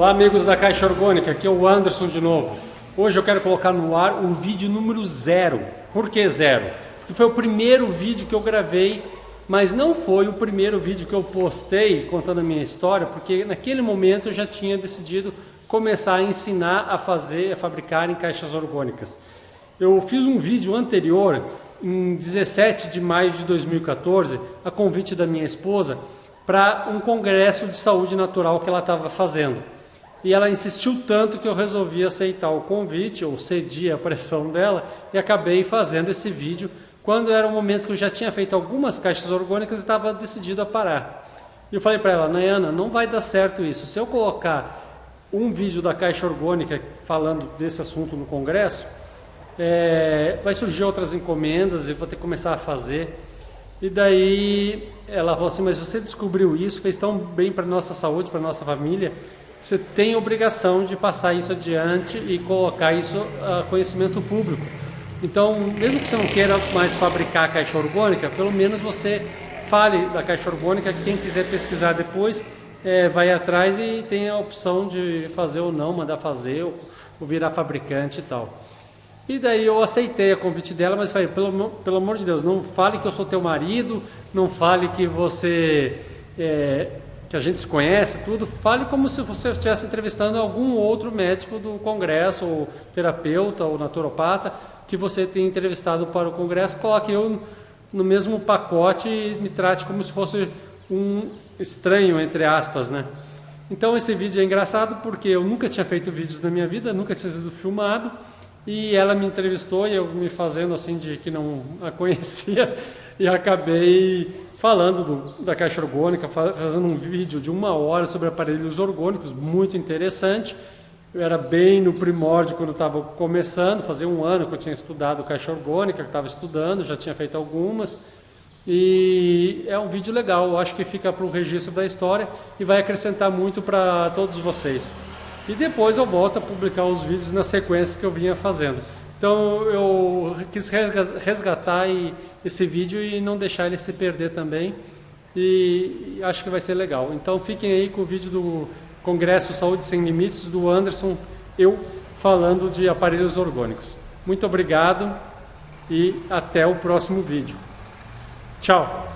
Olá amigos da Caixa Orgânica, aqui é o Anderson de novo. Hoje eu quero colocar no ar o vídeo número 0. Por que 0? Porque foi o primeiro vídeo que eu gravei, mas não foi o primeiro vídeo que eu postei contando a minha história, porque naquele momento eu já tinha decidido começar a ensinar a fabricar em caixas orgânicas. Eu fiz um vídeo anterior, em 17 de maio de 2014, a convite da minha esposa, para um congresso de saúde natural que ela estava fazendo. E ela insistiu tanto que eu resolvi aceitar o convite, ou cedi a pressão dela, e acabei fazendo esse vídeo, quando era o momento que eu já tinha feito algumas caixas orgânicas e estava decidido a parar. E eu falei para ela, Nayana, não vai dar certo isso. Se eu colocar um vídeo da caixa orgânica falando desse assunto no congresso, vai surgir outras encomendas e vou ter que começar a fazer. E daí ela falou assim, mas você descobriu isso, fez tão bem para a nossa saúde, para a nossa família, você tem obrigação de passar isso adiante e colocar isso a conhecimento público. Então, mesmo que você não queira mais fabricar a caixa orgânica, pelo menos você fale da caixa orgânica, quem quiser pesquisar depois, vai atrás e tem a opção de fazer ou não, mandar fazer ou virar fabricante e tal. E daí eu aceitei a convite dela, mas falei, pelo amor de Deus, não fale que eu sou teu marido, não fale que você... que a gente se conhece, tudo, fale como se você estivesse entrevistando algum outro médico do congresso, ou terapeuta, ou naturopata, que você tem entrevistado para o congresso, coloque eu no mesmo pacote e me trate como se fosse um estranho, entre aspas, né? Então esse vídeo é engraçado porque eu nunca tinha feito vídeos na minha vida, nunca tinha sido filmado, e ela me entrevistou e eu me fazendo assim de que não a conhecia, e acabei falando da caixa orgânica, fazendo um vídeo de 1 hora sobre aparelhos orgânicos, muito interessante. Eu era bem no primórdio quando eu estava começando, fazia 1 ano que eu tinha estudado caixa orgânica, que estava estudando, já tinha feito algumas. E é um vídeo legal, eu acho que fica para o registro da história e vai acrescentar muito para todos vocês. E depois eu volto a publicar os vídeos na sequência que eu vinha fazendo. Então eu quis resgatar esse vídeo e não deixar ele se perder também, e acho que vai ser legal. Então fiquem aí com o vídeo do Congresso Saúde Sem Limites, do Anderson, eu falando de aparelhos orgânicos. Muito obrigado e até o próximo vídeo. Tchau!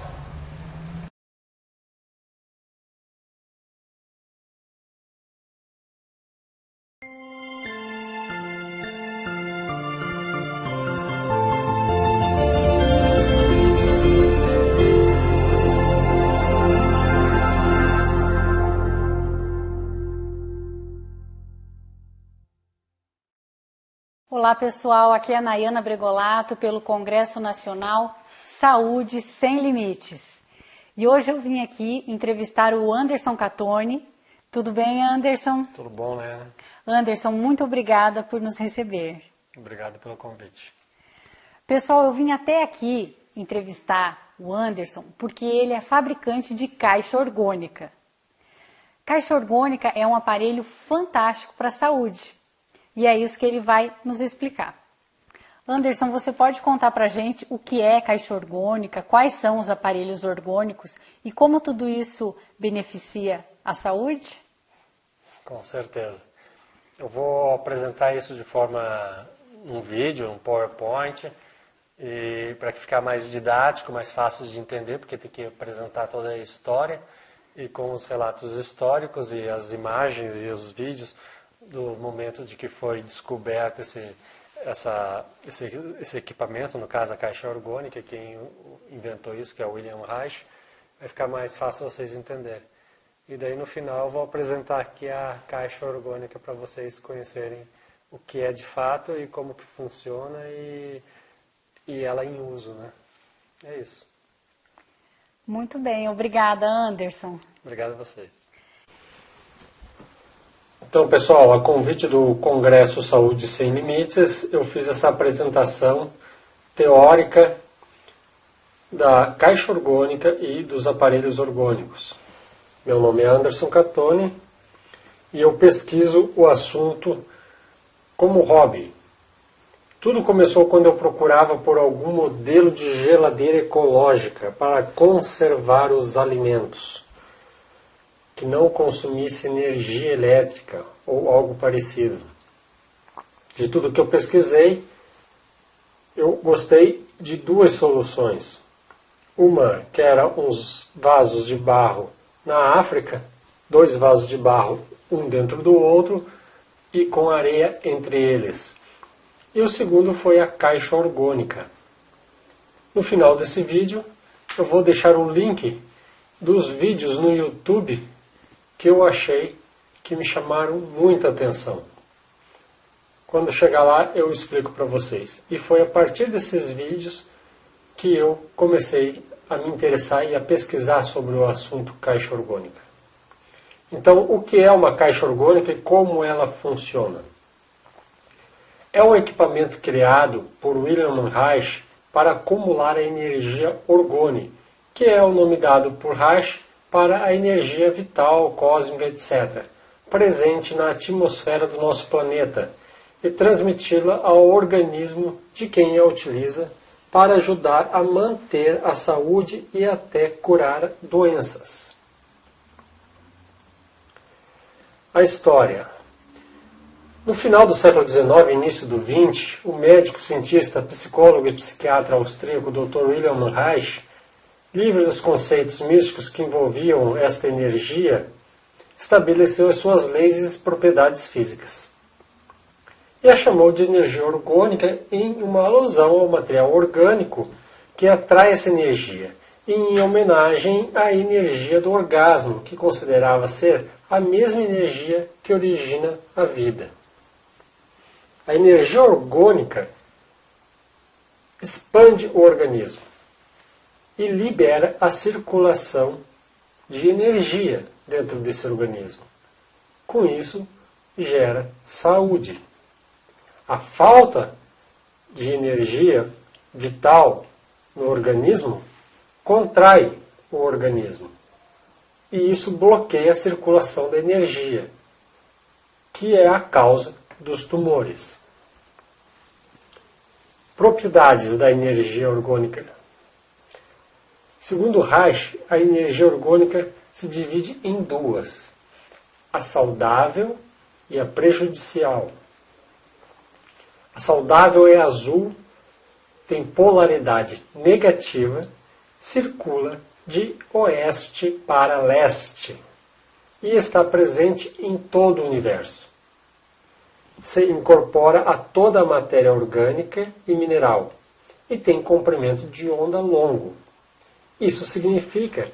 Olá pessoal, aqui é a Nayana Bregolato pelo Congresso Nacional Saúde Sem Limites. E hoje eu vim aqui entrevistar o Anderson Catoni. Tudo bem, Anderson? Tudo bom, né? Anderson, muito obrigada por nos receber. Obrigado pelo convite. Pessoal, eu vim até aqui entrevistar o Anderson porque ele é fabricante de caixa orgânica. Caixa orgânica é um aparelho fantástico para a saúde. E é isso que ele vai nos explicar. Anderson, você pode contar para a gente o que é caixa orgânica, quais são os aparelhos orgânicos e como tudo isso beneficia a saúde? Com certeza. Eu vou apresentar isso de forma um vídeo, um PowerPoint, e para que ficar mais didático, mais fácil de entender, porque tem que apresentar toda a história e com os relatos históricos e as imagens e os vídeos do momento de que foi descoberto esse equipamento, no caso a caixa orgânica, quem inventou isso, que é o William Reich, vai ficar mais fácil vocês entenderem. E daí no final eu vou apresentar aqui a caixa orgânica para vocês conhecerem o que é de fato e como que funciona e ela em uso, né? É isso. Muito bem, obrigada, Anderson. Obrigado a vocês. Então, pessoal, a convite do Congresso Saúde Sem Limites, eu fiz essa apresentação teórica da caixa orgânica e dos aparelhos orgânicos. Meu nome é Anderson Catoni e eu pesquiso o assunto como hobby. Tudo começou quando eu procurava por algum modelo de geladeira ecológica para conservar os alimentos. que não consumisse energia elétrica ou algo parecido. De tudo que eu pesquisei, eu gostei de duas soluções. Uma que era uns vasos de barro na África, 2 vasos de barro, um dentro do outro, e com areia entre eles. E o segundo foi a caixa orgânica. No final desse vídeo, eu vou deixar o link dos vídeos no YouTube que eu achei que me chamaram muita atenção. Quando chegar lá, eu explico para vocês. E foi a partir desses vídeos que eu comecei a me interessar e a pesquisar sobre o assunto caixa orgânica. Então, o que é uma caixa orgânica e como ela funciona? É um equipamento criado por Wilhelm Reich para acumular a energia orgânica, que é o nome dado por Reich para a energia vital, cósmica, etc., presente na atmosfera do nosso planeta, e transmiti-la ao organismo de quem a utiliza para ajudar a manter a saúde e até curar doenças. A história. No final do século XIX e início do XX, o médico, cientista, psicólogo e psiquiatra austríaco Dr. Wilhelm Reich, livre dos conceitos místicos que envolviam esta energia, estabeleceu as suas leis e propriedades físicas. E a chamou de energia orgânica em uma alusão ao material orgânico que atrai essa energia, e em homenagem à energia do orgasmo, que considerava ser a mesma energia que origina a vida. A energia orgânica expande o organismo e libera a circulação de energia dentro desse organismo. Com isso, gera saúde. A falta de energia vital no organismo contrai o organismo. E isso bloqueia a circulação da energia, que é a causa dos tumores. Propriedades da energia orgânica. Segundo Reich, a energia orgânica se divide em duas: a saudável e a prejudicial. A saudável é azul, tem polaridade negativa, circula de oeste para leste e está presente em todo o universo. Se incorpora a toda a matéria orgânica e mineral e tem comprimento de onda longo. Isso significa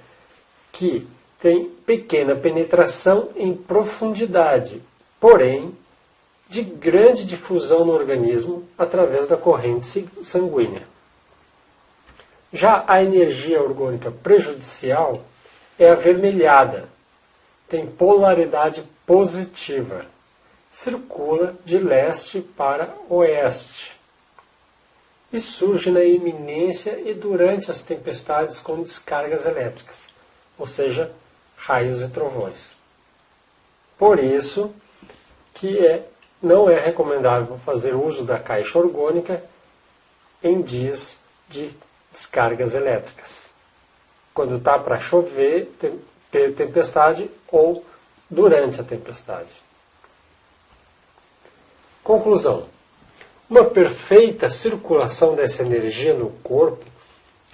que tem pequena penetração em profundidade, porém de grande difusão no organismo através da corrente sanguínea. Já a energia orgânica prejudicial é avermelhada, tem polaridade positiva, circula de leste para oeste e surge na iminência e durante as tempestades com descargas elétricas, ou seja, raios e trovões. Por isso que não é recomendável fazer uso da caixa orgânica em dias de descargas elétricas. Quando está para chover, ter tempestade ou durante a tempestade. Conclusão. Uma perfeita circulação dessa energia no corpo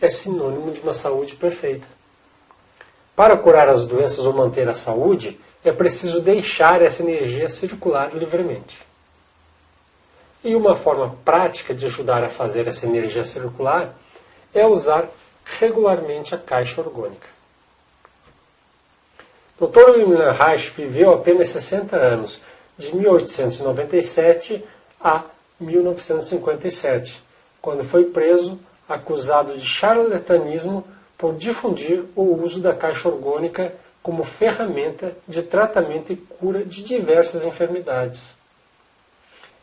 é sinônimo de uma saúde perfeita. Para curar as doenças ou manter a saúde, é preciso deixar essa energia circular livremente. E uma forma prática de ajudar a fazer essa energia circular é usar regularmente a caixa orgânica. Dr. Wilhelm Reich viveu apenas 60 anos, de 1897 a 1957, quando foi preso, acusado de charlatanismo por difundir o uso da caixa orgânica como ferramenta de tratamento e cura de diversas enfermidades.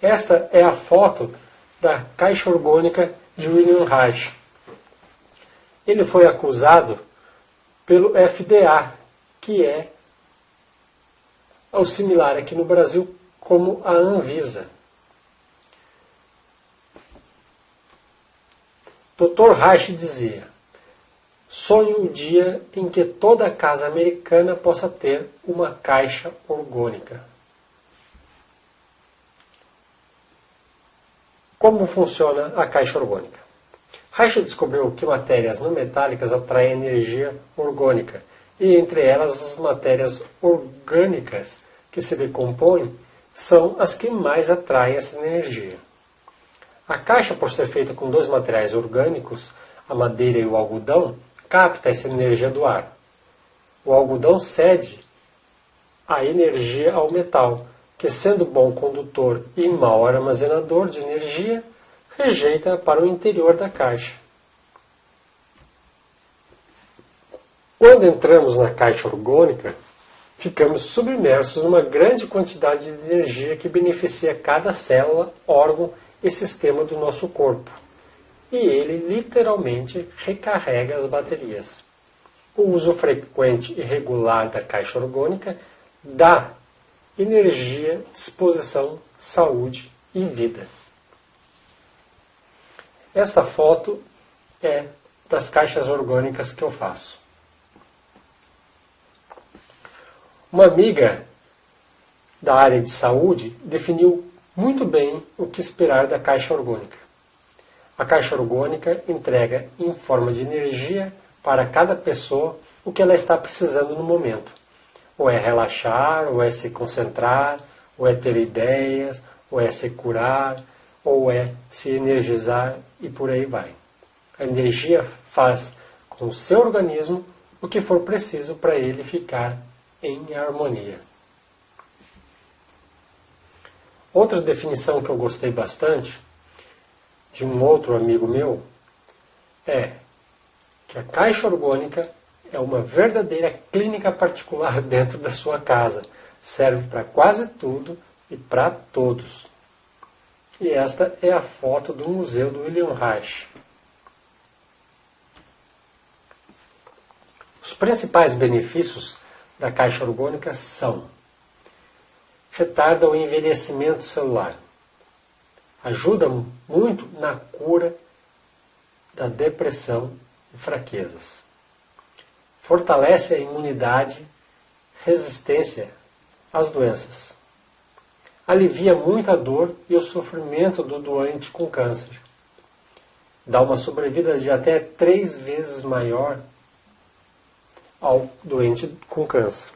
Esta é a foto da caixa orgânica de Wilhelm Reich. Ele foi acusado pelo FDA, que é o similar aqui no Brasil como a Anvisa. Dr. Reich dizia: Sonho o dia em que toda casa americana possa ter uma caixa orgânica. Como funciona a caixa orgânica? Reich descobriu que matérias não metálicas atraem energia orgânica, e entre elas as matérias orgânicas que se decompõem são as que mais atraem essa energia. A caixa, por ser feita com dois materiais orgânicos, a madeira e o algodão, capta essa energia do ar. O algodão cede a energia ao metal, que, sendo bom condutor e mau armazenador de energia, rejeita para o interior da caixa. Quando entramos na caixa orgânica, ficamos submersos numa grande quantidade de energia que beneficia cada célula, órgão e sistema do nosso corpo. E ele literalmente recarrega as baterias. O uso frequente e regular da caixa orgânica dá energia, disposição, saúde e vida. Esta foto é das caixas orgânicas que eu faço. Uma amiga da área de saúde definiu muito bem o que esperar da caixa orgânica. A caixa orgânica entrega em forma de energia para cada pessoa o que ela está precisando no momento. Ou é relaxar, ou é se concentrar, ou é ter ideias, ou é se curar, ou é se energizar e por aí vai. A energia faz com o seu organismo o que for preciso para ele ficar em harmonia. Outra definição que eu gostei bastante, de um outro amigo meu, é que a caixa orgânica é uma verdadeira clínica particular dentro da sua casa. Serve para quase tudo e para todos. E esta é a foto do museu do William Reich. Os principais benefícios da caixa orgânica são: retarda o envelhecimento celular, ajuda muito na cura da depressão e fraquezas, fortalece a imunidade, resistência às doenças, alivia muito a dor e o sofrimento do doente com câncer, dá uma sobrevida de até 3 vezes maior ao doente com câncer.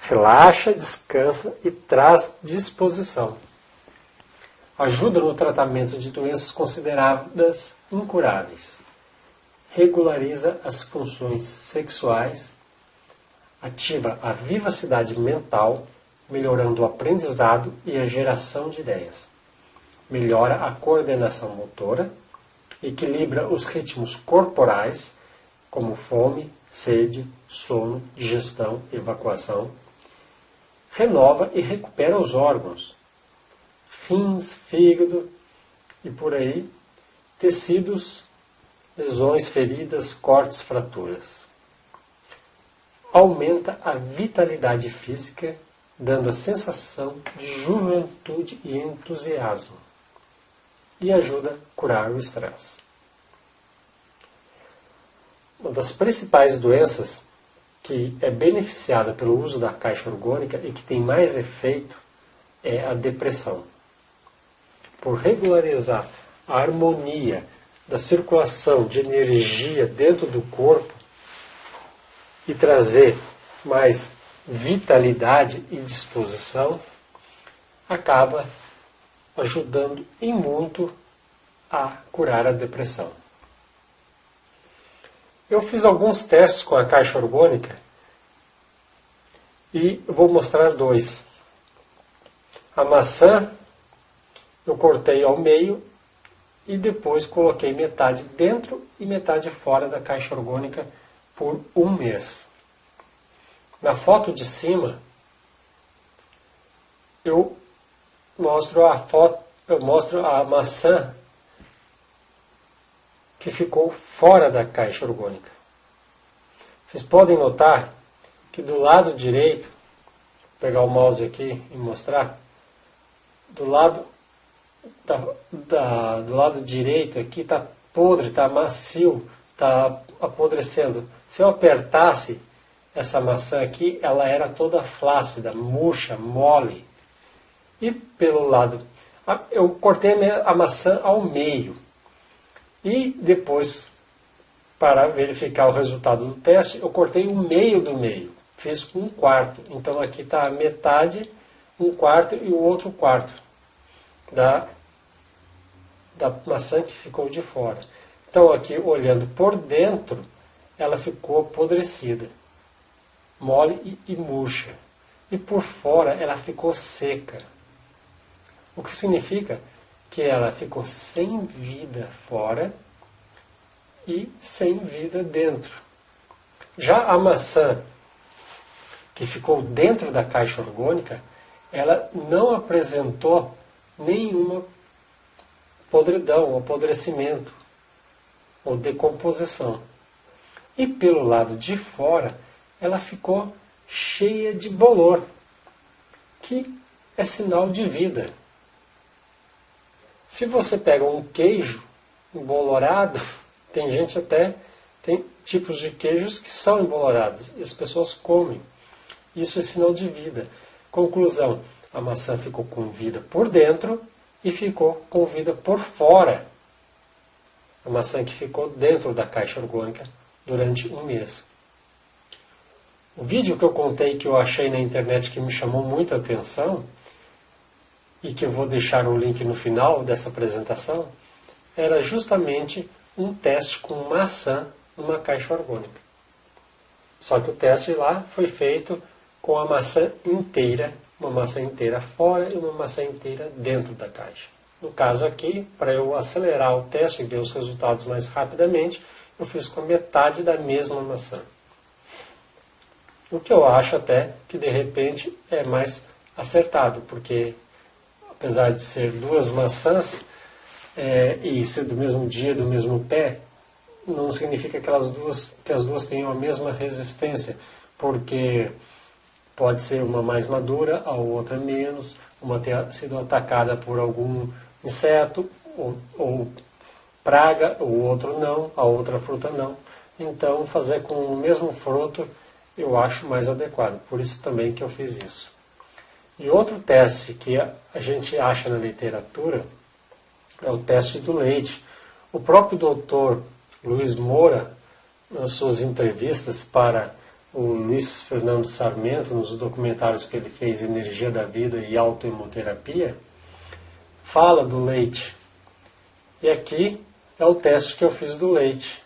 Relaxa, descansa e traz disposição. Ajuda no tratamento de doenças consideradas incuráveis. Regulariza as funções sexuais. Ativa a vivacidade mental, melhorando o aprendizado e a geração de ideias. Melhora a coordenação motora. Equilibra os ritmos corporais, como fome, sede, sono, digestão, evacuação. Renova e recupera os órgãos, rins, fígado e por aí, tecidos, lesões, feridas, cortes, fraturas. Aumenta a vitalidade física, dando a sensação de juventude e entusiasmo. E ajuda a curar o estresse. Uma das principais doenças que é beneficiada pelo uso da caixa orgânica e que tem mais efeito é a depressão. Por regularizar a harmonia da circulação de energia dentro do corpo e trazer mais vitalidade e disposição, acaba ajudando em muito a curar a depressão. Eu fiz alguns testes com a caixa orgânica e vou mostrar 2. A maçã eu cortei ao meio e depois coloquei metade dentro e metade fora da caixa orgânica por 1 mês. Na foto de cima eu mostro a maçã que ficou fora da caixa orgânica. Vocês podem notar que do lado direito, vou pegar o mouse aqui e mostrar, do lado direito aqui está podre, está macio, está apodrecendo. Se eu apertasse essa maçã aqui, ela era toda flácida, murcha, mole. E pelo lado, eu cortei a maçã ao meio. E depois, para verificar o resultado do teste, eu cortei o meio do meio. Fiz um quarto. Então aqui está a metade, um quarto e o outro quarto da maçã que ficou de fora. Então aqui, olhando por dentro, ela ficou apodrecida, mole e murcha. E por fora ela ficou seca. O que significa que ela ficou sem vida fora e sem vida dentro. Já a maçã que ficou dentro da caixa orgânica, ela não apresentou nenhuma podridão, apodrecimento ou decomposição. E pelo lado de fora, ela ficou cheia de bolor, que é sinal de vida. Se você pega um queijo embolorado, tem tipos de queijos que são embolorados e as pessoas comem. Isso é sinal de vida. Conclusão, a maçã ficou com vida por dentro e ficou com vida por fora. A maçã que ficou dentro da caixa orgânica durante um mês. O vídeo que eu contei que eu achei na internet que me chamou muita atenção e que eu vou deixar o link no final dessa apresentação, era justamente um teste com maçã numa caixa orgânica. Só que o teste lá foi feito com a maçã inteira, uma maçã inteira fora e uma maçã inteira dentro da caixa. No caso aqui, para eu acelerar o teste e ver os resultados mais rapidamente, eu fiz com a metade da mesma maçã. O que eu acho até que de repente é mais acertado, porque apesar de ser duas maçãs e ser do mesmo dia, do mesmo pé, não significa que as duas tenham a mesma resistência, porque pode ser uma mais madura, a outra menos, uma ter sido atacada por algum inseto ou praga, o outro não, a outra fruta não. Então fazer com o mesmo fruto eu acho mais adequado, por isso também que eu fiz isso. E outro teste que a gente acha na literatura é o teste do leite. O próprio doutor Luiz Moura, nas suas entrevistas para o Luiz Fernando Sarmento, nos documentários que ele fez, Energia da Vida e Autoimunoterapia, fala do leite. E aqui é o teste que eu fiz do leite.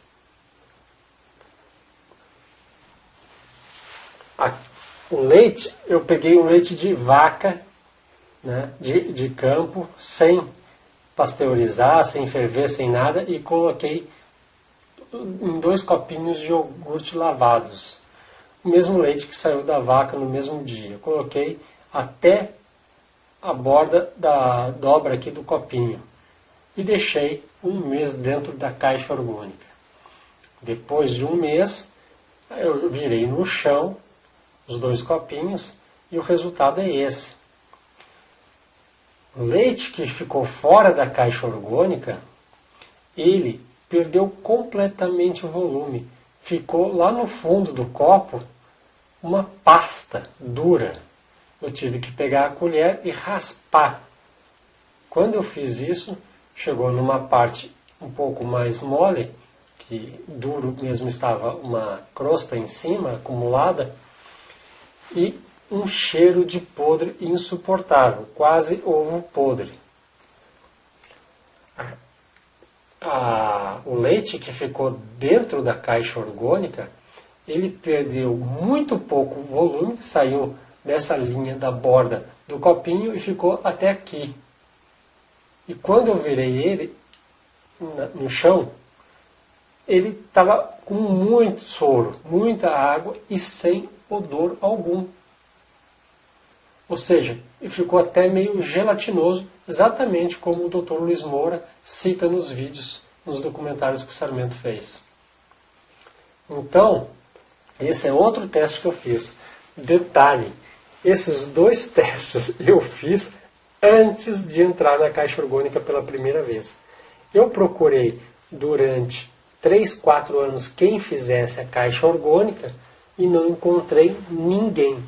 O leite, eu peguei um leite de vaca, né, de campo, sem pasteurizar, sem ferver, sem nada, e coloquei em 2 copinhos de iogurte lavados. O mesmo leite que saiu da vaca no mesmo dia. Eu coloquei até a borda da dobra aqui do copinho. E deixei um mês dentro da caixa orgânica. Depois de um mês, eu virei no chão os 2 copinhos e o resultado é esse. O leite que ficou fora da caixa orgânica, ele perdeu completamente o volume. Ficou lá no fundo do copo uma pasta dura. Eu tive que pegar a colher e raspar. Quando eu fiz isso, chegou numa parte um pouco mais mole, que duro mesmo estava uma crosta em cima, acumulada, e um cheiro de podre insuportável, quase ovo podre. O leite que ficou dentro da caixa orgânica, ele perdeu muito pouco volume, saiu dessa linha da borda do copinho e ficou até aqui. E quando eu virei ele no chão, ele estava com muito soro, muita água e sem odor algum. Ou seja, ele ficou até meio gelatinoso, exatamente como o Dr. Luiz Moura cita nos vídeos, nos documentários que o Sarmento fez. Então, esse é outro teste que eu fiz. Detalhe, esses 2 testes eu fiz antes de entrar na caixa orgânica pela primeira vez. Eu procurei durante 3, 4 anos quem fizesse a caixa orgânica e não encontrei ninguém.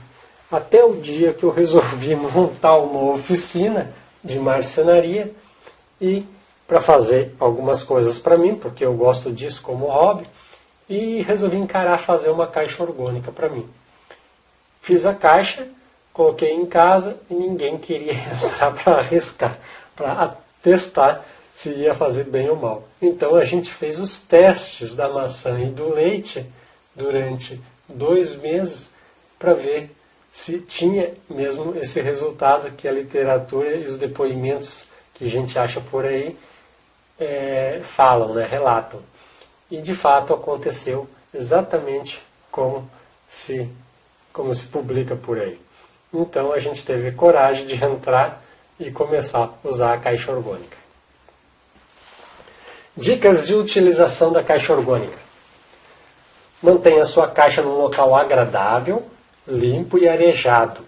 Até o dia que eu resolvi montar uma oficina de marcenaria e para fazer algumas coisas para mim, porque eu gosto disso como hobby, e resolvi encarar fazer uma caixa orgânica para mim. Fiz a caixa, coloquei em casa e ninguém queria entrar para arriscar, para testar se ia fazer bem ou mal. Então a gente fez os testes da maçã e do leite durante 2 meses para ver se tinha mesmo esse resultado que a literatura e os depoimentos que a gente acha por aí falam, né, relatam. E de fato aconteceu exatamente como se publica por aí. Então a gente teve coragem de entrar e começar a usar a caixa orgânica. Dicas de utilização da caixa orgânica. Mantenha a sua caixa num local agradável, limpo e arejado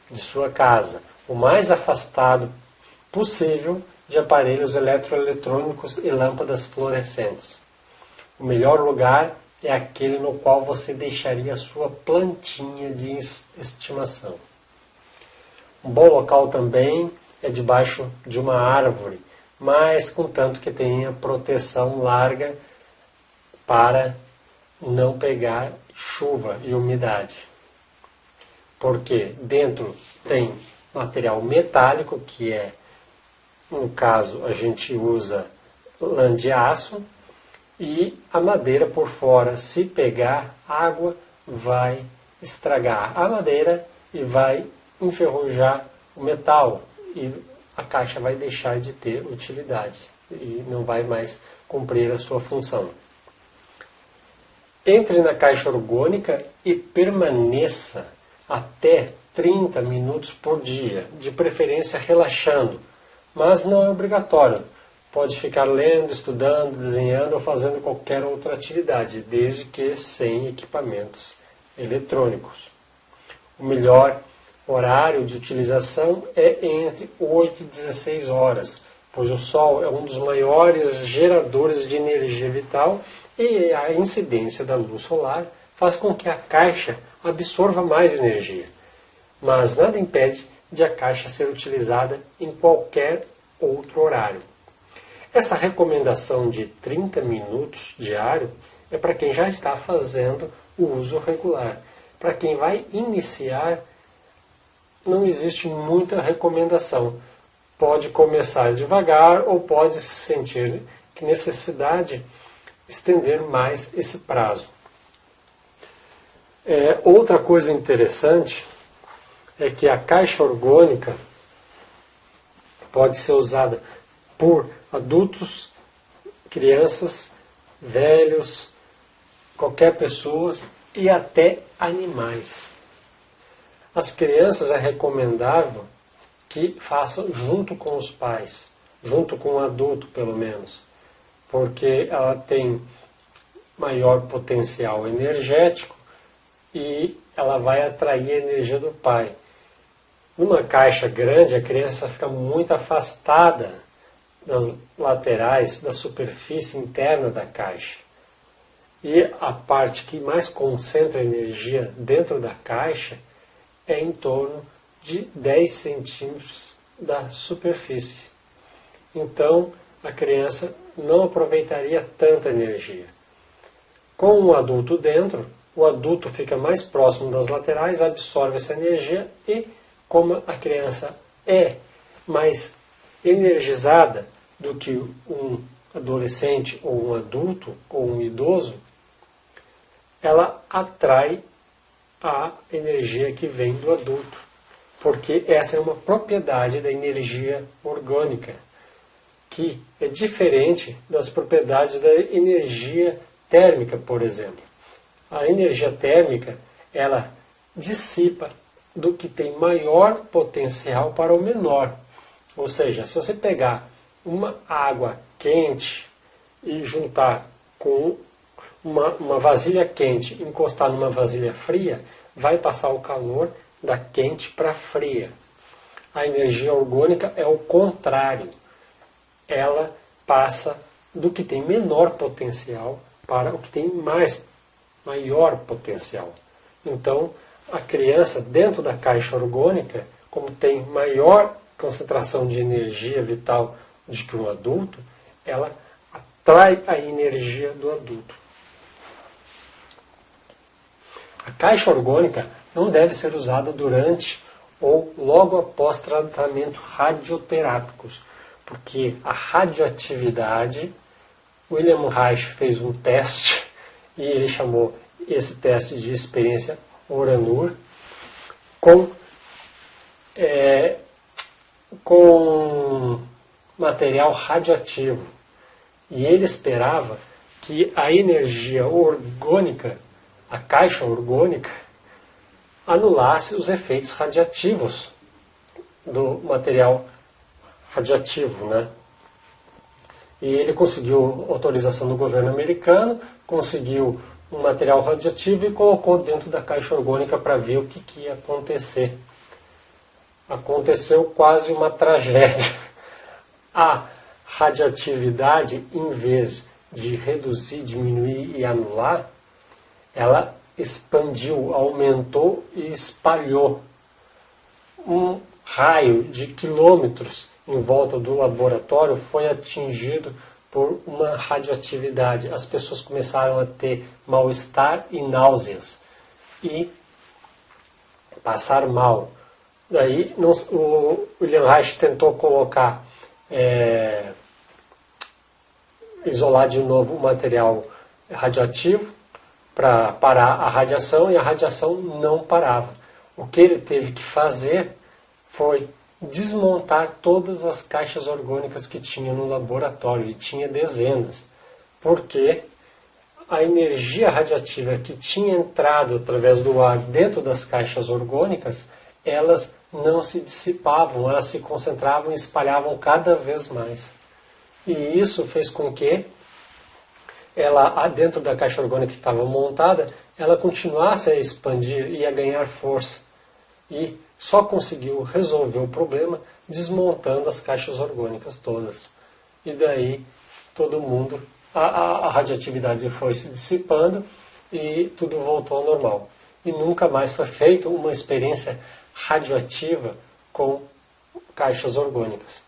de sua casa, o mais afastado possível de aparelhos eletroeletrônicos e lâmpadas fluorescentes. O melhor lugar é aquele no qual você deixaria a sua plantinha de estimação. Um bom local também é debaixo de uma árvore, mas contanto que tenha proteção larga para não pegar chuva e umidade. Porque dentro tem material metálico, que é, no caso, a gente usa lã de aço, e a madeira por fora, se pegar água, vai estragar a madeira e vai enferrujar o metal, e a caixa vai deixar de ter utilidade e não vai mais cumprir a sua função. Entre na caixa orgânica e permaneça até 30 minutos por dia, de preferência relaxando, mas não é obrigatório. Pode ficar lendo, estudando, desenhando ou fazendo qualquer outra atividade, desde que sem equipamentos eletrônicos. O melhor horário de utilização é entre 8 e 16 horas, pois o Sol é um dos maiores geradores de energia vital e a incidência da luz solar faz com que a caixa absorva mais energia. Mas nada impede de a caixa ser utilizada em qualquer outro horário. Essa recomendação de 30 minutos diário é para quem já está fazendo o uso regular. Para quem vai iniciar, não existe muita recomendação. Pode começar devagar ou pode se sentir que necessidade estender mais esse prazo. Outra coisa interessante é que a caixa orgânica pode ser usada por adultos, crianças, velhos, qualquer pessoa e até animais. As crianças é recomendável que façam junto com os pais, junto com o adulto pelo menos, porque ela tem maior potencial energético e ela vai atrair a energia do pai. Numa caixa grande, a criança fica muito afastada das laterais, da superfície interna da caixa. E a parte que mais concentra energia dentro da caixa é em torno de 10 centímetros da superfície. Então, a criança não aproveitaria tanta energia. Com um adulto dentro, o adulto fica mais próximo das laterais, absorve essa energia e, como a criança é mais energizada do que um adolescente ou um adulto ou um idoso, ela atrai a energia que vem do adulto, porque essa é uma propriedade da energia orgânica, que é diferente das propriedades da energia térmica, por exemplo. A energia térmica, ela dissipa do que tem maior potencial para o menor. Ou seja, se você pegar uma água quente e juntar com uma vasilha quente e encostar numa vasilha fria, vai passar o calor da quente para a fria. A energia orgânica é o contrário. Ela passa do que tem menor potencial para o que tem maior potencial. Então, a criança dentro da caixa orgânica, como tem maior concentração de energia vital do que um adulto, ela atrai a energia do adulto. A caixa orgânica não deve ser usada durante ou logo após tratamento radioterápicos, porque a radioatividade, William Reich fez um teste e ele chamou esse teste de experiência Oranur com material radioativo. E ele esperava que a energia orgânica, a caixa orgânica, anulasse os efeitos radiativos do material radioativo, né? E ele conseguiu autorização do governo americano, conseguiu um material radioativo e colocou dentro da caixa orgânica para ver o que ia acontecer. Aconteceu quase uma tragédia. A radioatividade, em vez de reduzir, diminuir e anular, ela expandiu, aumentou e espalhou um raio de quilômetros em volta do laboratório foi atingido por uma radioatividade. As pessoas começaram a ter mal-estar e náuseas e passar mal. Daí o William Reich tentou colocar, isolar de novo o material radioativo para parar a radiação, e a radiação não parava. O que ele teve que fazer foi desmontar todas as caixas orgânicas que tinha no laboratório, e tinha dezenas, porque a energia radiativa que tinha entrado através do ar dentro das caixas orgânicas, elas não se dissipavam, elas se concentravam e espalhavam cada vez mais. E isso fez com que ela, dentro da caixa orgânica que estava montada, ela continuasse a expandir e a ganhar força. E só conseguiu resolver o problema desmontando as caixas orgânicas todas. E daí todo mundo, a radioatividade foi se dissipando e tudo voltou ao normal. E nunca mais foi feita uma experiência radioativa com caixas orgânicas.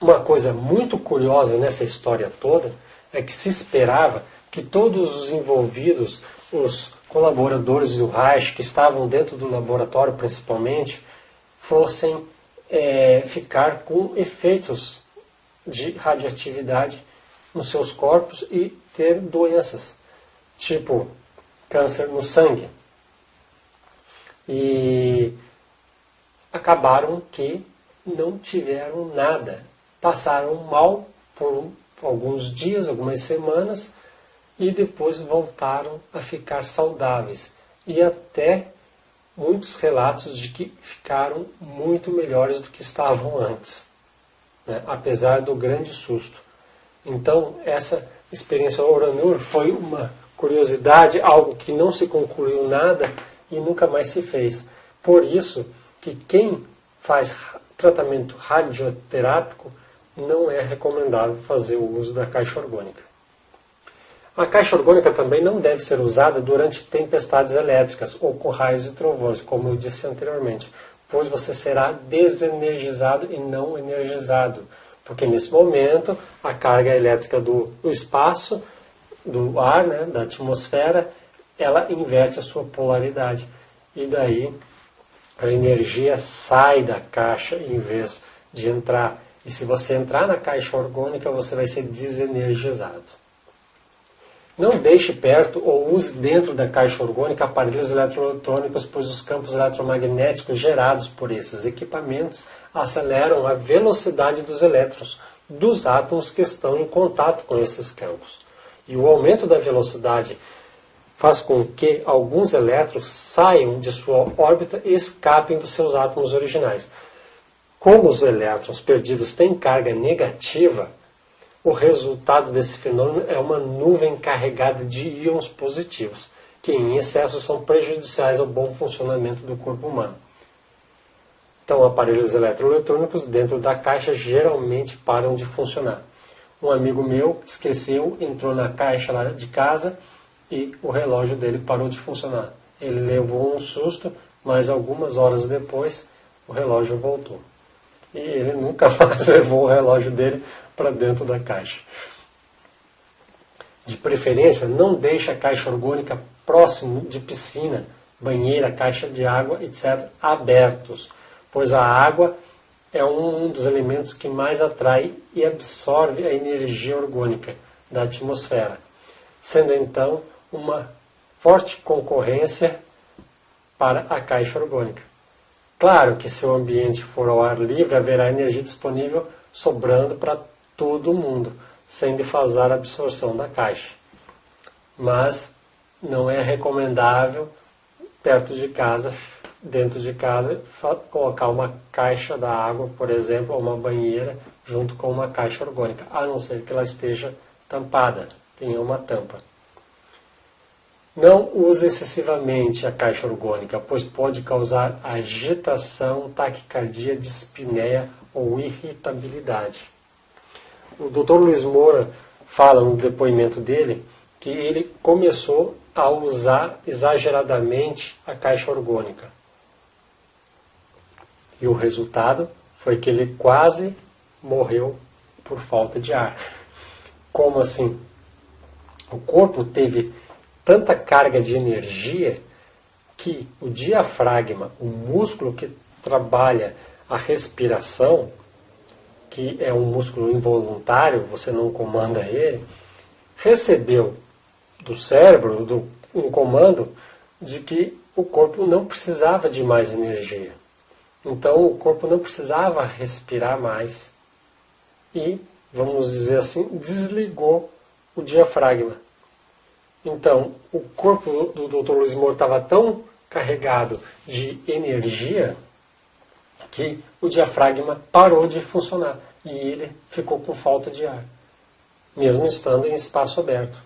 Uma coisa muito curiosa nessa história toda é que se esperava que todos os envolvidos, os colaboradores do Reich, que estavam dentro do laboratório principalmente, fossem ficar com efeitos de radioatividade nos seus corpos e ter doenças, tipo câncer no sangue. E acabaram que não tiveram nada. Passaram mal por alguns dias, algumas semanas, e depois voltaram a ficar saudáveis. E até muitos relatos de que ficaram muito melhores do que estavam antes, né? Apesar do grande susto. Então, essa experiência Oranur foi uma curiosidade, algo que não se concluiu nada e nunca mais se fez. Por isso que quem faz tratamento radioterápico não é recomendável fazer o uso da caixa orgânica. A caixa orgânica também não deve ser usada durante tempestades elétricas ou com raios e trovões, como eu disse anteriormente, pois você será desenergizado e não energizado, porque nesse momento a carga elétrica do espaço, do ar, né, da atmosfera, ela inverte a sua polaridade, e daí a energia sai da caixa em vez de entrar. E se você entrar na caixa orgânica, você vai ser desenergizado. Não deixe perto ou use dentro da caixa orgânica aparelhos eletroeletrônicos, pois os campos eletromagnéticos gerados por esses equipamentos aceleram a velocidade dos elétrons dos átomos que estão em contato com esses campos. E o aumento da velocidade faz com que alguns elétrons saiam de sua órbita e escapem dos seus átomos originais. Como os elétrons perdidos têm carga negativa, o resultado desse fenômeno é uma nuvem carregada de íons positivos, que em excesso são prejudiciais ao bom funcionamento do corpo humano. Então, aparelhos eletroeletrônicos dentro da caixa geralmente param de funcionar. Um amigo meu esqueceu, entrou na caixa lá de casa e o relógio dele parou de funcionar. Ele levou um susto, mas algumas horas depois o relógio voltou. E ele nunca mais levou o relógio dele para dentro da caixa. De preferência, não deixe a caixa orgânica próximo de piscina, banheira, caixa de água, etc., abertos, pois a água é um dos elementos que mais atrai e absorve a energia orgânica da atmosfera, sendo então uma forte concorrência para a caixa orgânica. Claro que se o ambiente for ao ar livre, haverá energia disponível sobrando para todo mundo, sem defasar a absorção da caixa. Mas não é recomendável, perto de casa, dentro de casa, colocar uma caixa da água, por exemplo, ou uma banheira, junto com uma caixa orgânica, a não ser que ela esteja tampada, tenha uma tampa. Não use excessivamente a caixa orgânica, pois pode causar agitação, taquicardia, dispneia ou irritabilidade. O Dr. Luiz Moura fala no depoimento dele que ele começou a usar exageradamente a caixa orgânica. E o resultado foi que ele quase morreu por falta de ar. Como assim? O corpo teve tanta carga de energia que o diafragma, o músculo que trabalha a respiração, que é um músculo involuntário, você não comanda ele, recebeu do cérebro um comando de que o corpo não precisava de mais energia. Então o corpo não precisava respirar mais e, vamos dizer assim, desligou o diafragma. Então, o corpo do Dr. Luiz Moura estava tão carregado de energia que o diafragma parou de funcionar e ele ficou com falta de ar, mesmo estando em espaço aberto.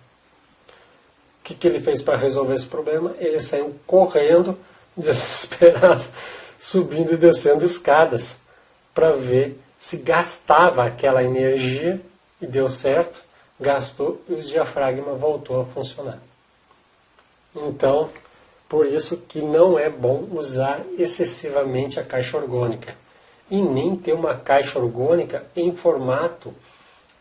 O que ele fez para resolver esse problema? Ele saiu correndo, desesperado, subindo e descendo escadas para ver se gastava aquela energia e deu certo. Gastou e o diafragma voltou a funcionar. Então, por isso que não é bom usar excessivamente a caixa orgânica. E nem ter uma caixa orgânica em formato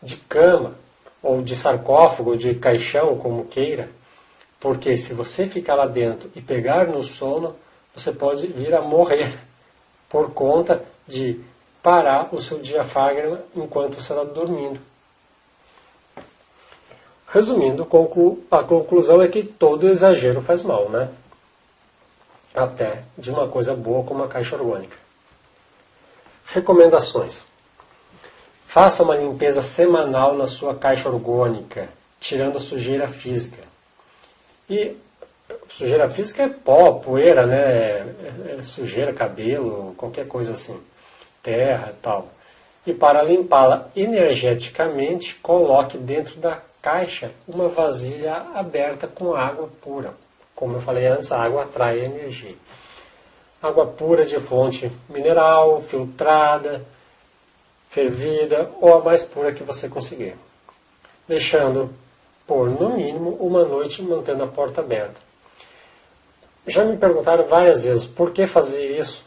de cama, ou de sarcófago, ou de caixão, como queira. Porque se você ficar lá dentro e pegar no sono, você pode vir a morrer por conta de parar o seu diafragma enquanto você está dormindo. Resumindo, a conclusão é que todo exagero faz mal, né? Até de uma coisa boa como a caixa orgânica. Recomendações. Faça uma limpeza semanal na sua caixa orgânica, tirando a sujeira física. E sujeira física é pó, poeira, né? É sujeira, cabelo, qualquer coisa assim. Terra e tal. E para limpá-la energeticamente, coloque dentro da caixa uma vasilha aberta com água pura. Como eu falei antes, a água atrai energia. Água pura de fonte mineral, filtrada, fervida ou a mais pura que você conseguir. Deixando por no mínimo uma noite mantendo a porta aberta. Já me perguntaram várias vezes por que fazer isso.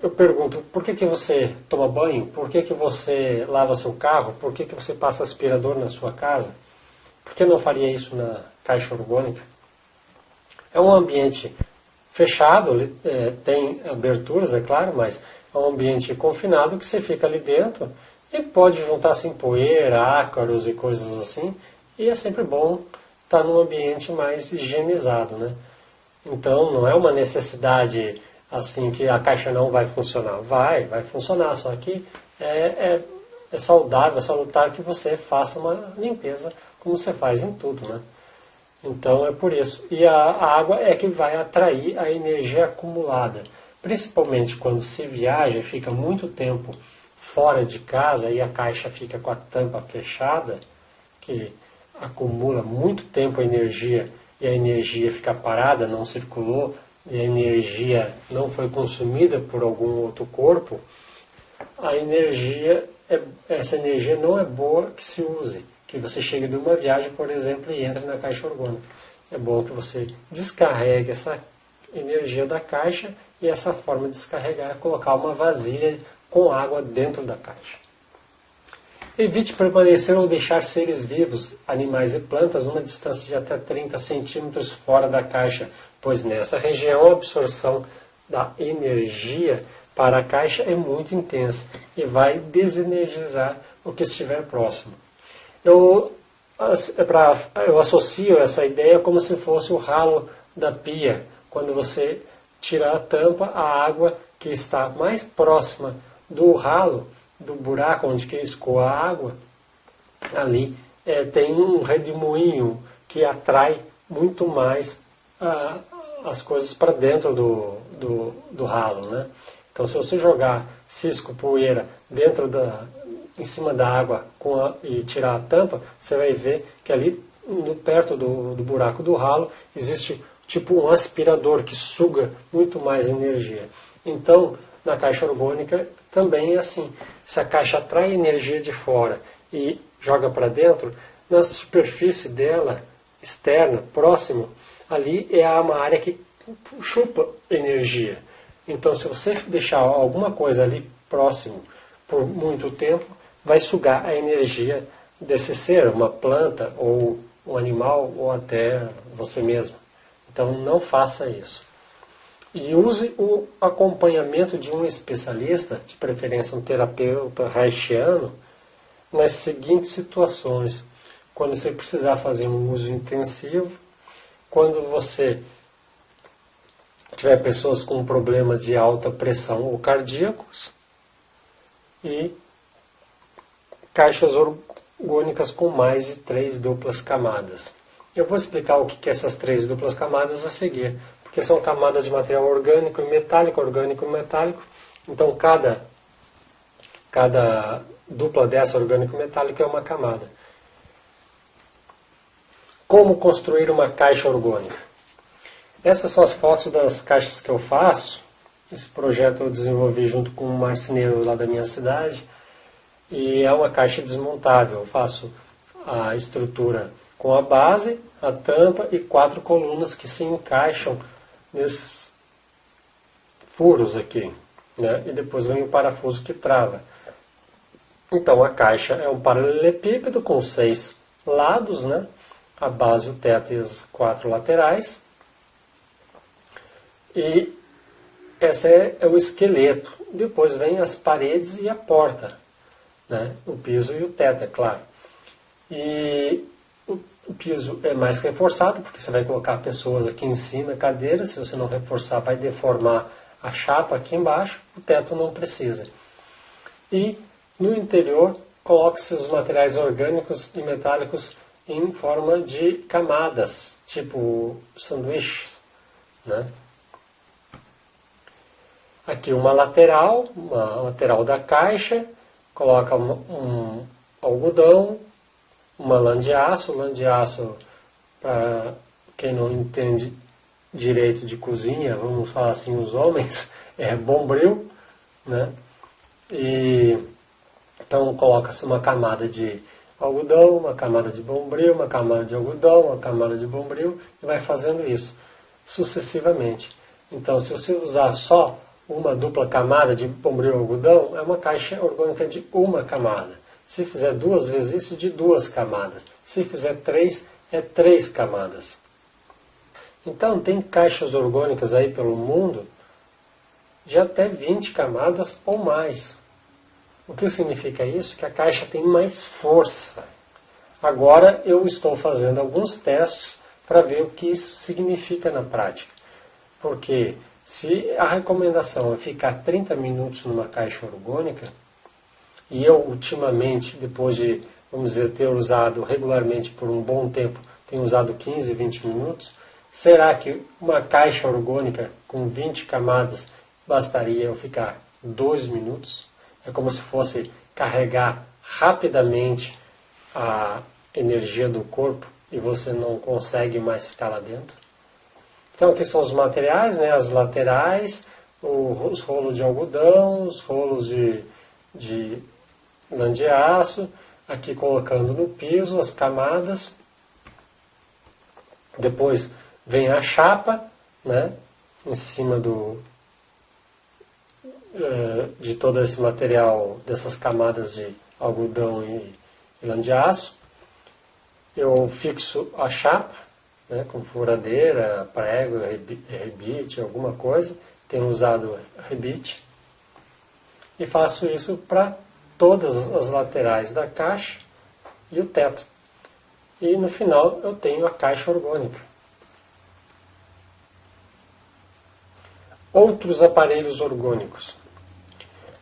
Eu pergunto, por que você toma banho? Por que você lava seu carro? Por que você passa aspirador na sua casa? Por que não faria isso na caixa orgânica? É um ambiente fechado, tem aberturas, é claro, mas é um ambiente confinado que você fica ali dentro e pode juntar assim poeira, ácaros e coisas assim, e é sempre bom estar num ambiente mais higienizado, né? Então não é uma necessidade assim que a caixa não vai funcionar. Vai funcionar, só que é saudável, é salutar que você faça uma limpeza como você faz em tudo, né? Então é por isso. E a água é que vai atrair a energia acumulada. Principalmente quando se viaja e fica muito tempo fora de casa e a caixa fica com a tampa fechada, que acumula muito tempo a energia e a energia fica parada, não circulou, e a energia não foi consumida por algum outro corpo, a energia essa energia não é boa que se use, que você chegue de uma viagem, por exemplo, e entre na caixa orgânica. É bom que você descarregue essa energia da caixa, e essa forma de descarregar é colocar uma vasilha com água dentro da caixa. Evite permanecer ou deixar seres vivos, animais e plantas, numa distância de até 30 centímetros fora da caixa, pois nessa região a absorção da energia para a caixa é muito intensa e vai desenergizar o que estiver próximo. Eu associo essa ideia como se fosse o ralo da pia. Quando você tira a tampa, a água que está mais próxima do ralo, do buraco onde que escoa a água, ali tem um redemoinho que atrai muito mais as coisas para dentro do ralo, né? Então, se você jogar cisco, poeira em cima da água e tirar a tampa, você vai ver que ali, perto do buraco do ralo, existe tipo um aspirador que suga muito mais energia. Então, na caixa orgânica também é assim. Se a caixa atrai energia de fora e joga para dentro, na superfície dela, externa, próximo, ali é uma área que chupa energia. Então, se você deixar alguma coisa ali próximo por muito tempo, vai sugar a energia desse ser, uma planta, ou um animal, ou até você mesmo. Então, não faça isso. E use o acompanhamento de um especialista, de preferência um terapeuta reichiano, nas seguintes situações. Quando você precisar fazer um uso intensivo, quando você tiver pessoas com problemas de alta pressão ou cardíacos, e caixas orgânicas com mais de 3 duplas camadas. Eu vou explicar o que é essas 3 duplas camadas a seguir, porque são camadas de material orgânico e metálico, orgânico e metálico. Então cada dupla dessa, orgânico e metálico, é uma camada. Como construir uma caixa orgânica? Essas são as fotos das caixas que eu faço. Esse projeto eu desenvolvi junto com um marceneiro lá da minha cidade. E é uma caixa desmontável. Eu faço a estrutura com a base, a tampa e 4 colunas que se encaixam nesses furos aqui, né? E depois vem o parafuso que trava. Então a caixa é um paralelepípedo com 6 lados, né? A base, o teto e as 4 laterais. E esse é o esqueleto. Depois vem as paredes e a porta, né? O piso e o teto, é claro. E o piso é mais reforçado, porque você vai colocar pessoas aqui em cima, cadeira. Se você não reforçar, vai deformar a chapa aqui embaixo. O teto não precisa. E no interior, coloque-se os materiais orgânicos e metálicos em forma de camadas, tipo sanduíches, né? Aqui uma lateral da caixa, coloca um algodão, uma lã de aço. Lã de aço, para quem não entende direito de cozinha, vamos falar assim, os homens, é bombril, né? E então coloca-se uma camada de algodão, uma camada de bombril, uma camada de algodão, uma camada de bombril, e vai fazendo isso sucessivamente. Então, se você usar só uma dupla camada de bombril e algodão, é uma caixa orgânica de uma camada. Se fizer 2 vezes isso, de 2 camadas. Se fizer 3, é 3 camadas. Então, tem caixas orgânicas aí pelo mundo de até 20 camadas ou mais. O que significa isso? Que a caixa tem mais força. Agora eu estou fazendo alguns testes para ver o que isso significa na prática. Porque se a recomendação é ficar 30 minutos numa caixa orgânica, e eu ultimamente, depois de, vamos dizer, ter usado regularmente por um bom tempo, tenho usado 15, 20 minutos, será que uma caixa orgânica com 20 camadas bastaria eu ficar 2 minutos? É como se fosse carregar rapidamente a energia do corpo e você não consegue mais ficar lá dentro. Então aqui são os materiais, né? As laterais, os rolos de algodão, os rolos de lã de aço, aqui colocando no piso as camadas. Depois vem a chapa, né, em cima de todo esse material, dessas camadas de algodão e lã de aço. Eu fixo a chapa, né, com furadeira, prego, rebite, alguma coisa. Tenho usado rebite. E faço isso para todas as laterais da caixa e o teto. E no final eu tenho a caixa orgânica. Outros aparelhos orgânicos.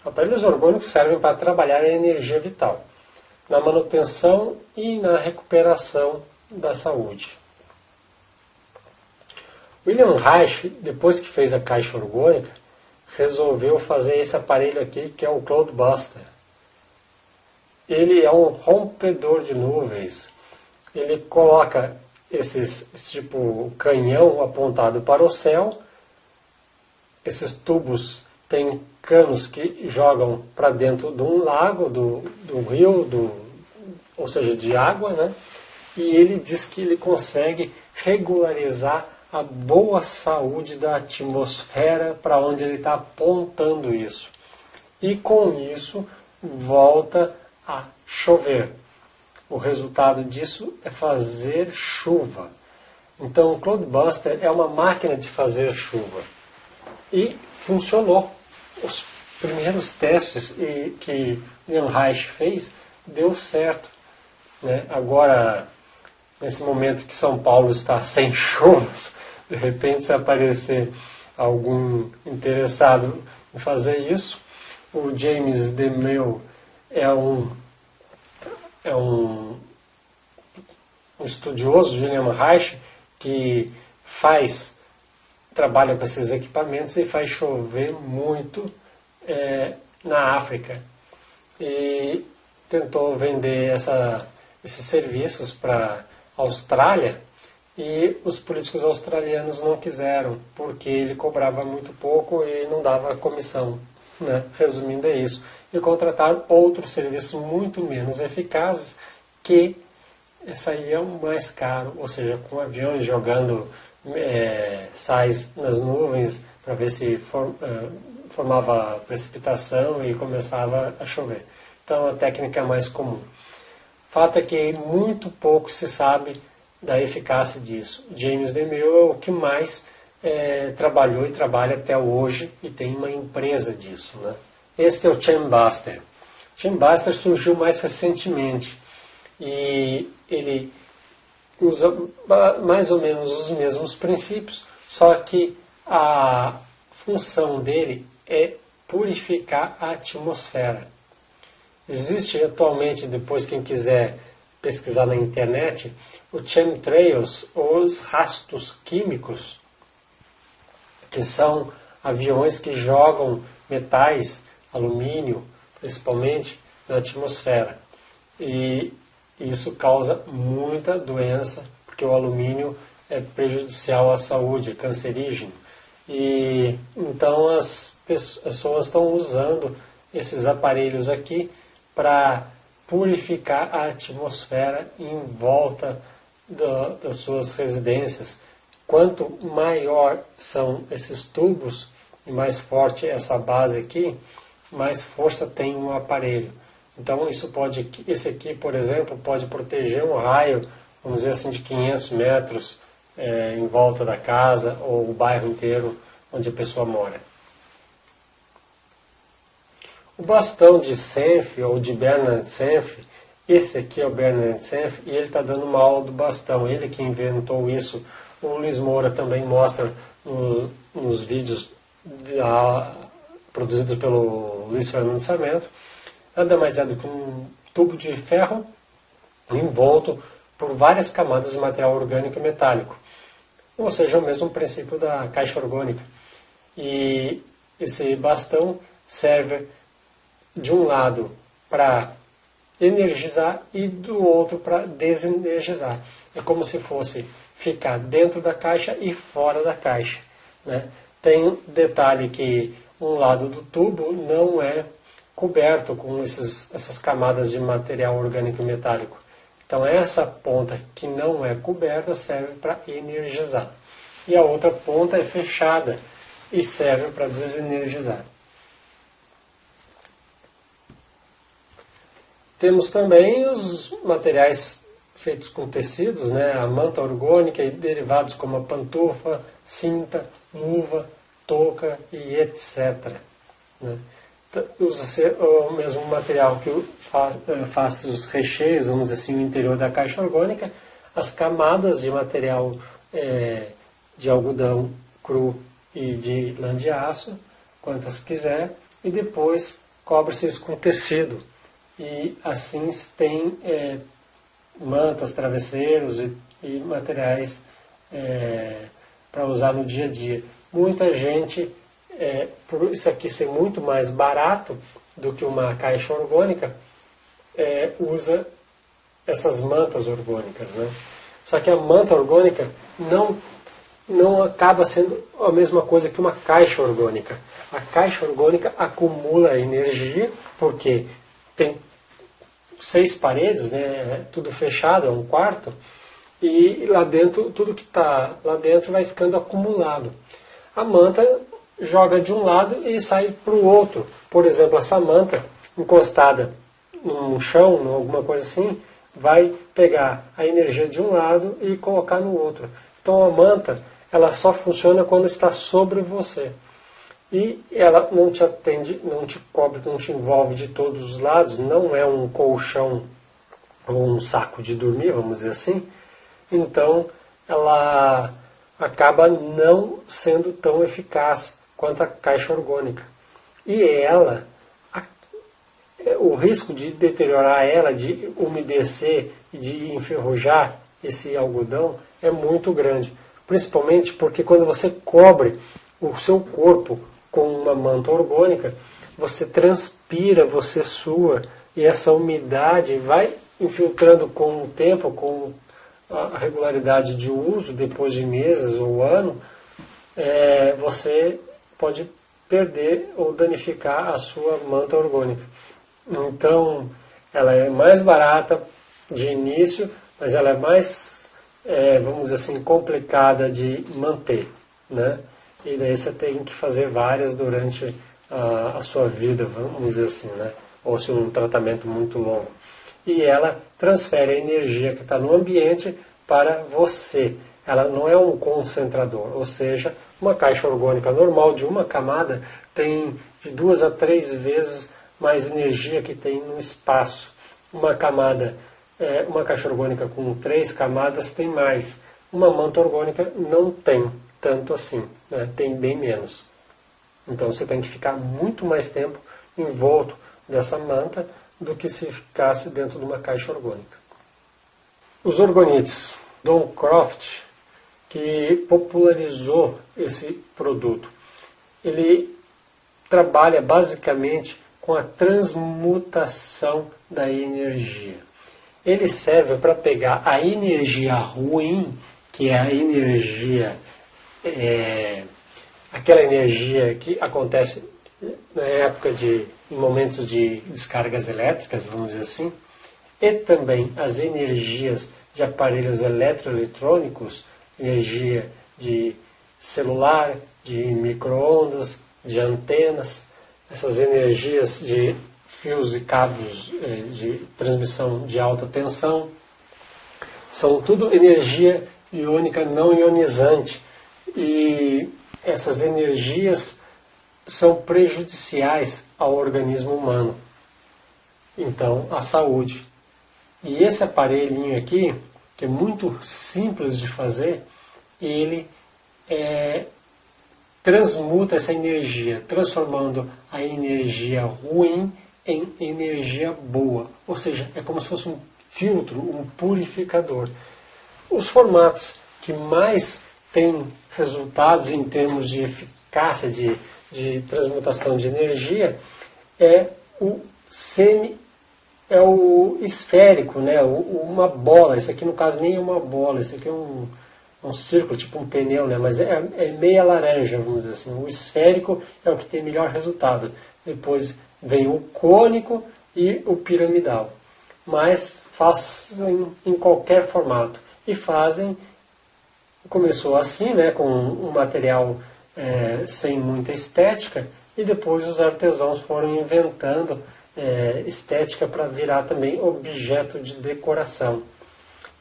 Aparelhos orgânicos servem para trabalhar a energia vital, na manutenção e na recuperação da saúde. William Reich, depois que fez a caixa orgânica, resolveu fazer esse aparelho aqui, que é o Cloudbuster. Ele é um rompedor de nuvens. Ele coloca esse tipo canhão apontado para o céu. Esses tubos têm canos que jogam para dentro de um lago, do rio, ou seja, de água, né? E ele diz que ele consegue regularizar a boa saúde da atmosfera para onde ele está apontando isso. E com isso volta a chover. O resultado disso é fazer chuva. Então o Cloudbuster é uma máquina de fazer chuva. E funcionou. Os primeiros testes que William Reich fez deu certo, né? Agora, nesse momento que São Paulo está sem chuvas, de repente se aparecer algum interessado em fazer isso, o James DeMille é um estudioso de William Reich que trabalha com esses equipamentos e faz chover muito na África. E tentou vender esses serviços para a Austrália, e os políticos australianos não quiseram, porque ele cobrava muito pouco e não dava comissão, né? Resumindo, é isso. E contrataram outros serviços muito menos eficazes, que saíam mais caro, ou seja, com aviões jogando sais nas nuvens para ver se formava precipitação e começava a chover. Então a técnica é mais comum. Fato é que muito pouco se sabe da eficácia disso. James DeMille é o que mais trabalhou e trabalha até hoje, e tem uma empresa disso, né? Este é o Chimbuster. O Chimbuster surgiu mais recentemente e ele usa mais ou menos os mesmos princípios, só que a função dele é purificar a atmosfera. Existe atualmente, depois quem quiser pesquisar na internet, o chemtrails, ou os rastros químicos, que são aviões que jogam metais, alumínio, principalmente, na atmosfera. E isso causa muita doença, porque o alumínio é prejudicial à saúde, é cancerígeno. E então as pessoas estão usando esses aparelhos aqui para purificar a atmosfera em volta das suas residências. Quanto maior são esses tubos e mais forte essa base aqui, mais força tem o aparelho. Então esse aqui, por exemplo, pode proteger um raio, vamos dizer assim, de 500 metros em volta da casa ou o bairro inteiro onde a pessoa mora. O bastão de Senf, ou de Bernard Senf, esse aqui é o Bernard Senf, e ele está dando uma aula do bastão. Ele que inventou isso. O Luiz Moura também mostra nos vídeos produzidos pelo Luiz Fernando Sarmento. Nada mais é do que um tubo de ferro envolto por várias camadas de material orgânico e metálico. Ou seja, o mesmo princípio da caixa orgânica. E esse bastão serve de um lado para energizar e do outro para desenergizar. É como se fosse ficar dentro da caixa e fora da caixa, né? Tem um detalhe que um lado do tubo não é coberto com essas camadas de material orgânico e metálico. Então essa ponta que não é coberta serve para energizar. E a outra ponta é fechada e serve para desenergizar. Temos também os materiais feitos com tecidos, né? A manta orgânica e derivados como a pantufa, cinta, luva, touca e etc. Né? Usa-se o mesmo material que faz os recheios, vamos dizer assim, o interior da caixa orgânica, as camadas de material de algodão cru e de lã de aço, quantas quiser, e depois cobre-se isso com tecido. E assim tem mantas, travesseiros e materiais para usar no dia a dia. Muita gente, por isso aqui ser muito mais barato do que uma caixa orgânica, usa essas mantas orgânicas, né? Só que a manta orgânica não acaba sendo a mesma coisa que uma caixa orgânica. A caixa orgânica acumula energia, porque tem 6 paredes, né, tudo fechado, é um quarto, e lá dentro, tudo que está lá dentro vai ficando acumulado. A manta joga de um lado e sai para o outro. Por exemplo, essa manta encostada num chão, em alguma coisa assim, vai pegar a energia de um lado e colocar no outro. Então a manta, ela só funciona quando está sobre você. E ela não te atende, não te cobre, não te envolve de todos os lados, não é um colchão ou um saco de dormir, vamos dizer assim. Então ela acaba não sendo tão eficaz quanto a caixa orgânica. E ela, o risco de deteriorar ela, de umedecer e de enferrujar esse algodão é muito grande. Principalmente porque quando você cobre o seu corpo com uma manta orgânica, você transpira, você sua, e essa umidade vai infiltrando com o tempo, com a regularidade de uso, depois de meses ou ano, você pode perder ou danificar a sua manta orgânica. Então, ela é mais barata de início, mas ela é mais, vamos dizer assim, complicada de manter, né? E daí você tem que fazer várias durante a sua vida, vamos dizer assim, né? Ou se um tratamento muito longo. E ela transfere a energia que está no ambiente para você. Ela não é um concentrador, ou seja, uma caixa orgânica normal de uma camada tem de 2 a 3 vezes mais energia que tem no espaço. Uma camada, uma caixa orgânica com 3 camadas tem mais. Uma manta orgânica não tem tanto assim, né? Tem bem menos. Então você tem que ficar muito mais tempo envolto dessa manta do que se ficasse dentro de uma caixa orgânica. Os orgonites, Don Croft, que popularizou esse produto, ele trabalha basicamente com a transmutação da energia. Ele serve para pegar a energia ruim, que é a energia, aquela energia que acontece na época em momentos de descargas elétricas, vamos dizer assim, e também as energias de aparelhos eletroeletrônicos, energia de celular, de micro-ondas, de antenas, essas energias de fios e cabos de transmissão de alta tensão, são tudo energia iônica não ionizante, e essas energias são prejudiciais ao organismo humano, então à saúde. E esse aparelhinho aqui, que é muito simples de fazer, ele transmuta essa energia, transformando a energia ruim em energia boa. Ou seja, é como se fosse um filtro, um purificador. Os formatos que mais têm resultados em termos de eficácia de transmutação de energia é o esférico, né? Uma bola. Esse aqui no caso nem é uma bola, esse aqui é um círculo, tipo um pneu, né? Mas é meia laranja, vamos dizer assim. O esférico é o que tem melhor resultado. Depois Vem o cônico e o piramidal, mas fazem em qualquer formato. E fazem, começou assim, né, com um material sem muita estética, e depois os artesãos foram inventando estética para virar também objeto de decoração.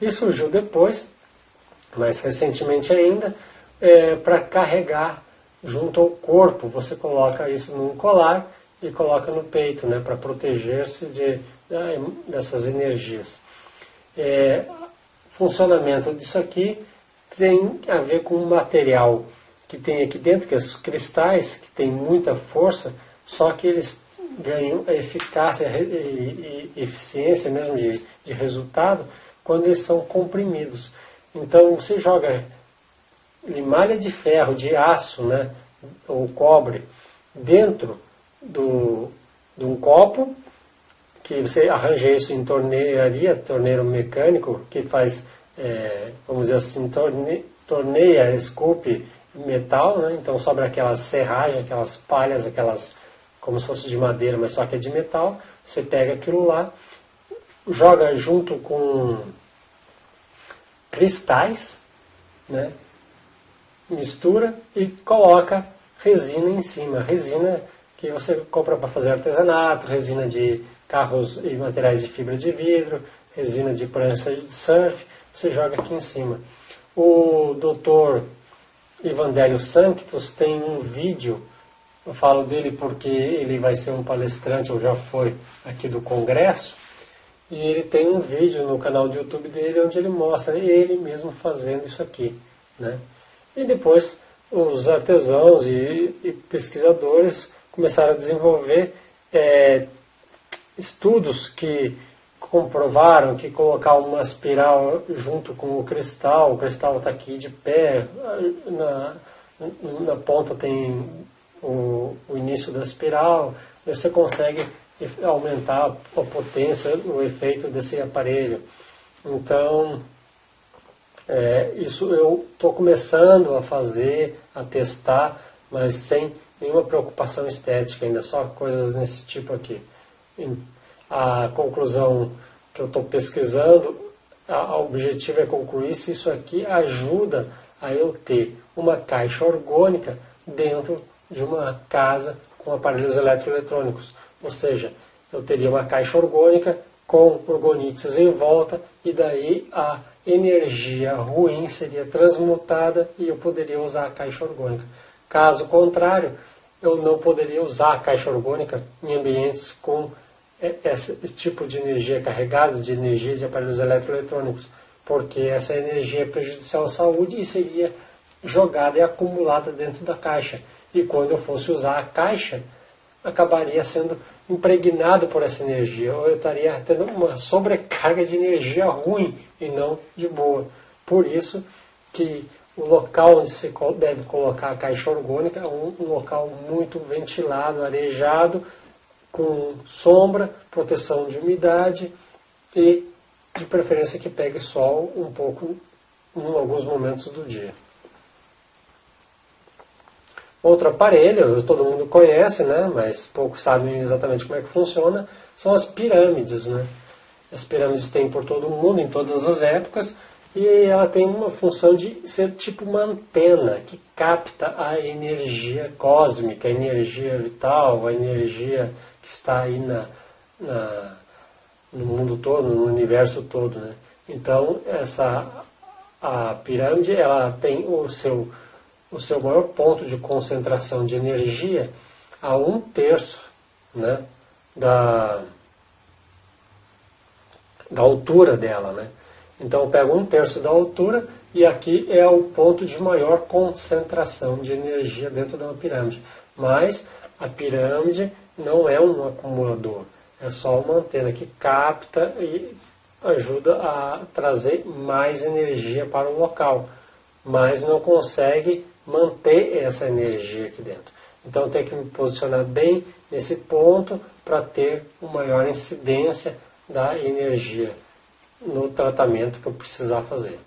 E surgiu depois, mais recentemente ainda, para carregar junto ao corpo. Você coloca isso num colar e coloca no peito, né, para proteger-se dessas energias. Funcionamento disso aqui tem a ver com o material que tem aqui dentro, que é os cristais, que tem muita força, só que eles ganham eficácia e eficiência mesmo de resultado quando eles são comprimidos. Então você joga limalha de ferro, de aço, né, ou cobre, dentro de um copo, que você arranja isso em tornearia, torneiro mecânico, que faz, vamos dizer assim, torneia, esculpe metal, né? Então sobra aquelas serragens, aquelas palhas, aquelas como se fosse de madeira, mas só que é de metal. Você pega aquilo lá, joga junto com cristais, né? Mistura e coloca resina em cima. Resina que você compra para fazer artesanato, resina de carros e materiais de fibra de vidro, resina de prancha de surf, você joga aqui em cima. O Dr. Evangelho Sanctus tem um vídeo, eu falo dele porque ele vai ser um palestrante, ou já foi, aqui do congresso, e ele tem um vídeo no canal do YouTube dele onde ele mostra ele mesmo fazendo isso aqui, né? E depois os artesãos e pesquisadores começaram a desenvolver estudos que comprovaram que colocar uma espiral junto com o cristal está aqui de pé, na ponta tem o início da espiral, você consegue aumentar a potência, o efeito desse aparelho. Então, isso eu estou começando a fazer, a testar, mas sem nenhuma preocupação estética ainda, só coisas nesse tipo aqui. A conclusão que eu estou pesquisando, o objetivo é concluir se isso aqui ajuda a eu ter uma caixa orgânica dentro de uma casa com aparelhos eletroeletrônicos. Ou seja, eu teria uma caixa orgânica com orgonites em volta e daí a energia ruim seria transmutada e eu poderia usar a caixa orgânica. Caso contrário, eu não poderia usar a caixa orgânica em ambientes com esse tipo de energia carregada, de energia de aparelhos eletroeletrônicos, porque essa energia é prejudicial à saúde e seria jogada e acumulada dentro da caixa. E quando eu fosse usar a caixa, acabaria sendo impregnado por essa energia, ou eu estaria tendo uma sobrecarga de energia ruim e não de boa. Por isso que o local onde se deve colocar a caixa orgânica é um local muito ventilado, arejado, com sombra, proteção de umidade e de preferência que pegue sol um pouco em alguns momentos do dia. Outro aparelho, todo mundo conhece, né, mas poucos sabem exatamente como é que funciona, são as pirâmides, né? As pirâmides tem por todo o mundo, em todas as épocas, e ela tem uma função de ser tipo uma antena que capta a energia cósmica, a energia vital, a energia que está aí no mundo todo, no universo todo, né? Então, a pirâmide, ela tem o seu maior ponto de concentração de energia a 1/3, né, da altura dela, né? Então eu pego 1/3 da altura e aqui é o ponto de maior concentração de energia dentro de uma pirâmide. Mas a pirâmide não é um acumulador, é só uma antena que capta e ajuda a trazer mais energia para o local, mas não consegue manter essa energia aqui dentro. Então eu tenho que me posicionar bem nesse ponto para ter uma maior incidência da energia no tratamento que eu precisar fazer.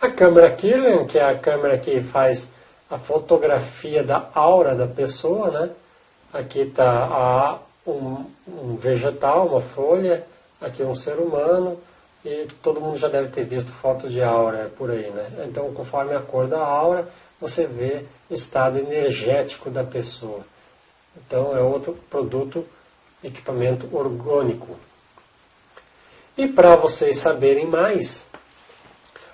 A câmera Kirlian, que é a câmera que faz a fotografia da aura da pessoa, né? Aqui está um vegetal, uma folha, aqui um ser humano, e todo mundo já deve ter visto foto de aura por aí, né? Então, conforme a cor da aura, você vê o estado energético da pessoa. Então, é outro produto, equipamento orgânico. E para vocês saberem mais,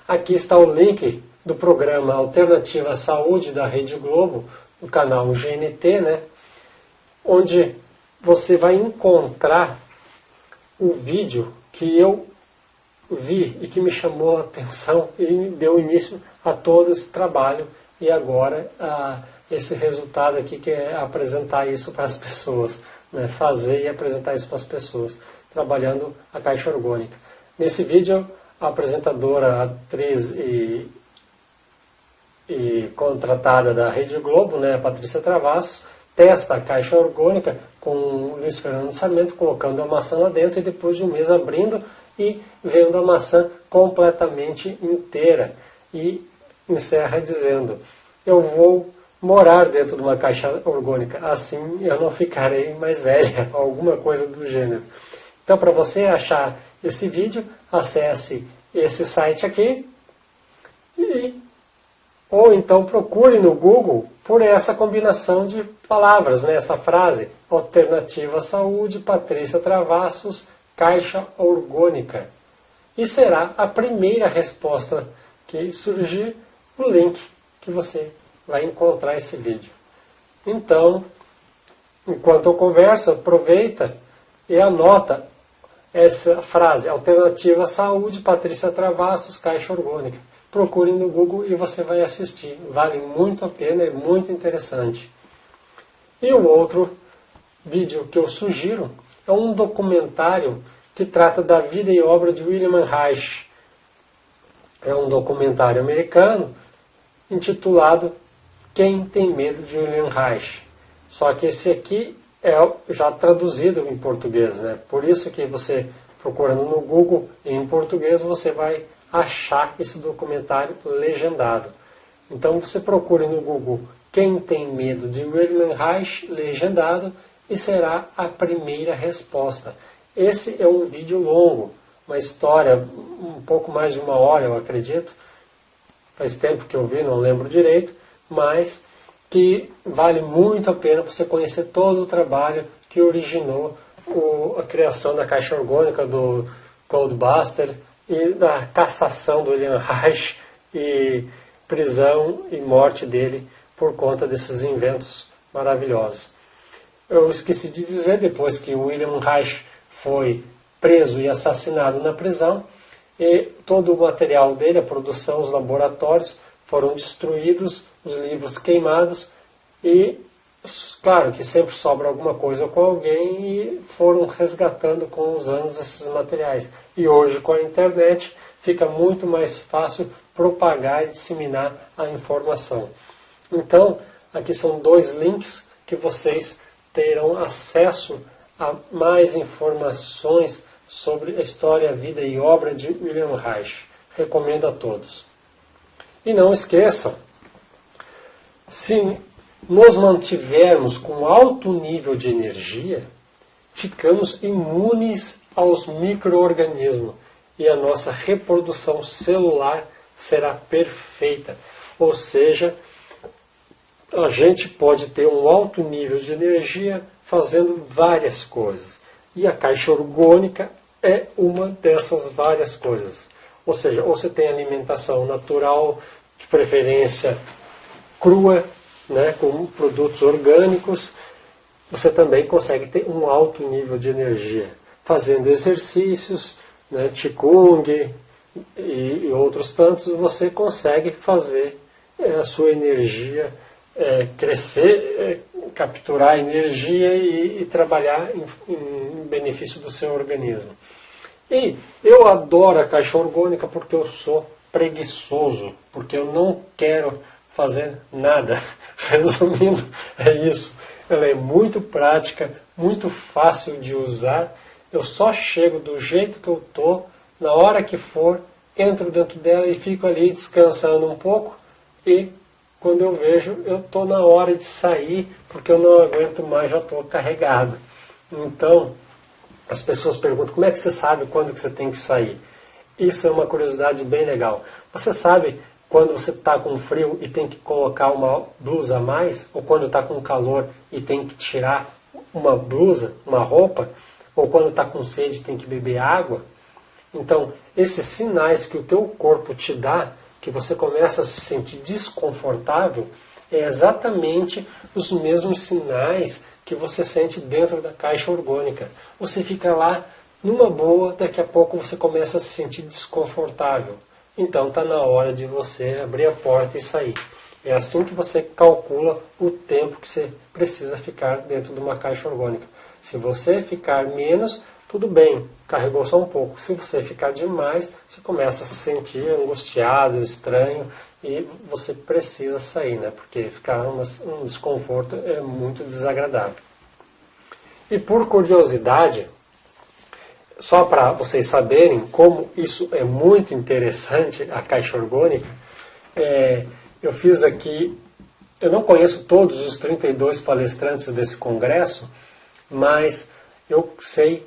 aqui está o link do programa Alternativa Saúde da Rede Globo, no canal GNT, né? Onde você vai encontrar o vídeo que eu vi e que me chamou a atenção e deu início a todo esse trabalho e agora esse resultado aqui, que é apresentar isso para as pessoas, né? Fazer e apresentar isso para as pessoas, trabalhando a caixa orgânica. Nesse vídeo, a apresentadora, atriz e contratada da Rede Globo, né, a Patrícia Travassos, testa a caixa orgânica com o Luiz Fernando Sarmento, colocando a maçã lá dentro e depois de um mês abrindo e vendo a maçã completamente inteira. E encerra dizendo: eu vou morar dentro de uma caixa orgânica, assim eu não ficarei mais velha, alguma coisa do gênero. Então, para você achar esse vídeo, acesse esse site aqui ou então procure no Google por essa combinação de palavras, né? Essa frase: Alternativa Saúde, Patrícia Travassos, caixa orgânica. E será a primeira resposta que surgir no link que você vai encontrar esse vídeo. Então, enquanto eu converso, aproveita e anota essa frase: Alternativa Saúde, Patrícia Travassos, caixa orgânica. Procure no Google e você vai assistir. Vale muito a pena, é muito interessante. E o outro vídeo que eu sugiro é um documentário que trata da vida e obra de William Reich. É um documentário americano intitulado Quem Tem Medo de William Reich. Só que esse aqui é já traduzido em português, né? Por isso que você, procurando no Google em português, você vai achar esse documentário legendado. Então você procure no Google Quem Tem Medo de William Reich legendado e será a primeira resposta. Esse é um vídeo longo, uma história um pouco mais de 1 hora, eu acredito. Faz tempo que eu vi, não lembro direito, mas que vale muito a pena você conhecer todo o trabalho que originou a criação da caixa orgânica do Cloudbuster e da cassação do William Reich e prisão e morte dele por conta desses inventos maravilhosos. Eu esqueci de dizer, depois que o William Reich foi preso e assassinado na prisão, e todo o material dele, a produção, os laboratórios, foram destruídos, os livros queimados, e claro que sempre sobra alguma coisa com alguém e foram resgatando com os anos esses materiais. E hoje com a internet fica muito mais fácil propagar e disseminar a informação. Então, aqui são 2 links que vocês terão acesso a mais informações sobre a história, vida e obra de William Reich. Recomendo a todos. E não esqueçam, se nos mantivermos com alto nível de energia, ficamos imunes aos micro-organismos e a nossa reprodução celular será perfeita. Ou seja, a gente pode ter um alto nível de energia fazendo várias coisas. E a caixa orgânica é uma dessas várias coisas. Ou seja, ou você tem alimentação natural, de preferência crua, né, com produtos orgânicos, você também consegue ter um alto nível de energia. Fazendo exercícios, né, Qigong e outros tantos, você consegue fazer a sua energia crescer, capturar energia e trabalhar em benefício do seu organismo. E eu adoro a caixa orgânica porque eu sou preguiçoso, porque eu não quero fazer nada. Resumindo, é isso. Ela é muito prática, muito fácil de usar. Eu só chego do jeito que eu estou, na hora que for, entro dentro dela e fico ali descansando um pouco e quando eu vejo, eu estou na hora de sair, porque eu não aguento mais, já estou carregado. Então, as pessoas perguntam, como é que você sabe quando que você tem que sair? Isso é uma curiosidade bem legal. Você sabe quando você está com frio e tem que colocar uma blusa a mais? Ou quando está com calor e tem que tirar uma blusa, uma roupa? Ou quando está com sede e tem que beber água? Então, esses sinais que o teu corpo te dá, que você começa a se sentir desconfortável, é exatamente os mesmos sinais que você sente dentro da caixa orgânica. Você fica lá numa boa, daqui a pouco você começa a se sentir desconfortável. Então está na hora de você abrir a porta e sair. É assim que você calcula o tempo que você precisa ficar dentro de uma caixa orgânica. Se você ficar menos, tudo bem, carregou só um pouco. Se você ficar demais, você começa a se sentir angustiado, estranho e você precisa sair, né? Porque ficar um desconforto é muito desagradável. E por curiosidade, só para vocês saberem como isso é muito interessante, a caixa orgânica, eu fiz aqui, eu não conheço todos os 32 palestrantes desse congresso, mas eu sei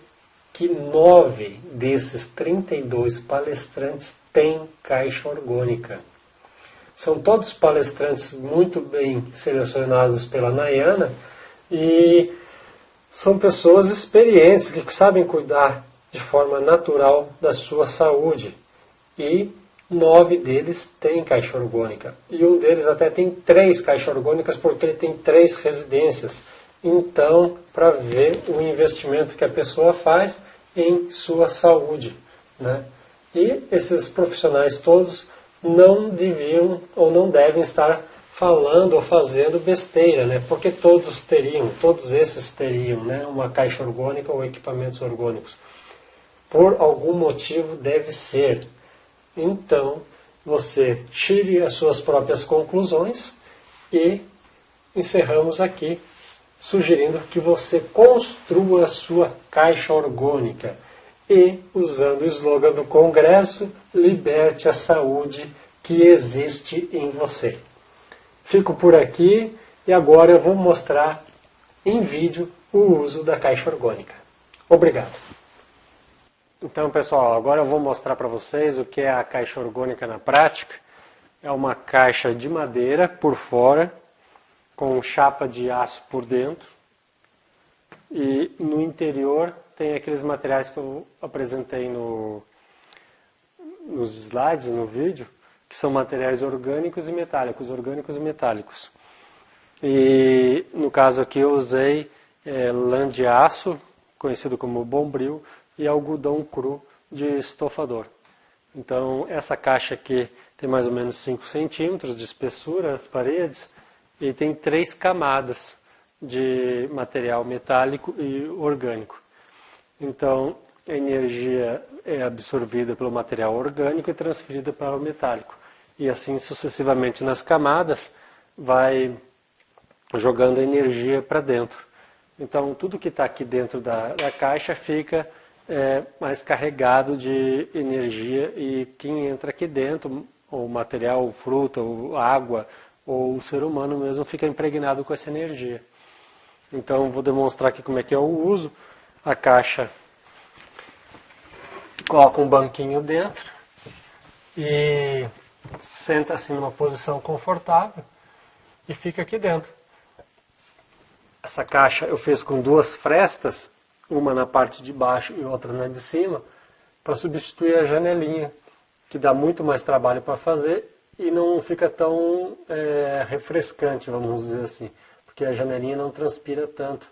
que 9 desses 32 palestrantes têm caixa orgânica. São todos palestrantes muito bem selecionados pela Nayana e são pessoas experientes que sabem cuidar de forma natural da sua saúde. E 9 deles têm caixa orgânica. E um deles até tem 3 caixas orgânicas porque ele tem 3 residências. Então, para ver o investimento que a pessoa faz em sua saúde, né? E esses profissionais todos não deviam ou não devem estar falando ou fazendo besteira, né? Porque todos esses teriam, né, uma caixa orgânica ou equipamentos orgânicos. Por algum motivo deve ser. Então, você tire as suas próprias conclusões e encerramos aqui sugerindo que você construa a sua caixa orgânica e, usando o slogan do Congresso, liberte a saúde que existe em você. Fico por aqui e agora eu vou mostrar em vídeo o uso da caixa orgânica. Obrigado. Então, pessoal, agora eu vou mostrar para vocês o que é a caixa orgânica na prática. É uma caixa de madeira por fora, com chapa de aço por dentro. E no interior tem aqueles materiais que eu apresentei nos slides, no vídeo, que são materiais orgânicos e metálicos. E no caso aqui eu usei lã de aço, conhecido como bombril, e algodão cru de estofador. Então essa caixa aqui tem mais ou menos 5 centímetros de espessura, as paredes, e tem 3 camadas de material metálico e orgânico. Então a energia é absorvida pelo material orgânico e transferida para o metálico. E assim sucessivamente nas camadas vai jogando energia para dentro. Então tudo que está aqui dentro da caixa fica mais carregado de energia e quem entra aqui dentro, o material, fruta, água ou o ser humano mesmo fica impregnado com essa energia. Então vou demonstrar aqui como é que é o uso. A caixa coloca um banquinho dentro e senta assim numa posição confortável e fica aqui dentro. Essa caixa eu fiz com 2 frestas, uma na parte de baixo e outra na de cima, para substituir a janelinha, que dá muito mais trabalho para fazer e não fica tão refrescante, vamos dizer assim, porque a janelinha não transpira tanto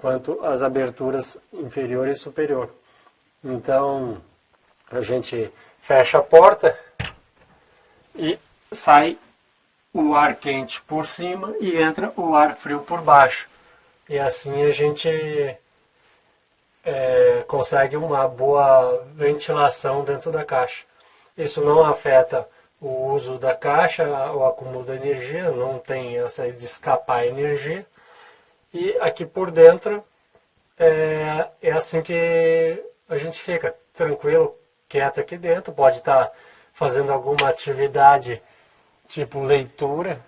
quanto as aberturas inferior e superior. Então a gente fecha a porta e sai o ar quente por cima e entra o ar frio por baixo. E assim a gente consegue uma boa ventilação dentro da caixa. Isso não afeta o uso da caixa, o acúmulo da energia, não tem essa de escapar a energia. E aqui por dentro é assim que a gente fica tranquilo, quieto aqui dentro. Pode estar fazendo alguma atividade tipo leitura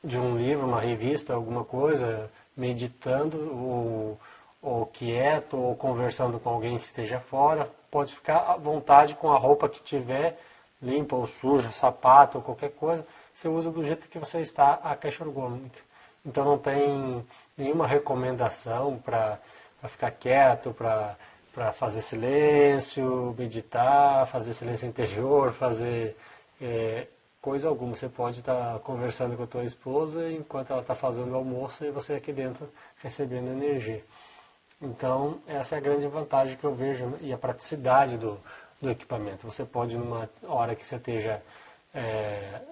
de um livro, uma revista, alguma coisa, meditando ou quieto ou conversando com alguém que esteja fora, pode ficar à vontade com a roupa que tiver, limpa ou suja, sapato ou qualquer coisa, você usa do jeito que você está a caixa orgânica. Então não tem nenhuma recomendação para ficar quieto, para fazer silêncio, meditar, fazer silêncio interior, fazer coisa alguma. Você pode estar conversando com a tua esposa enquanto ela está fazendo o almoço e você aqui dentro recebendo energia. Então, essa é a grande vantagem que eu vejo, né? E a praticidade do equipamento. Você pode, numa hora que você esteja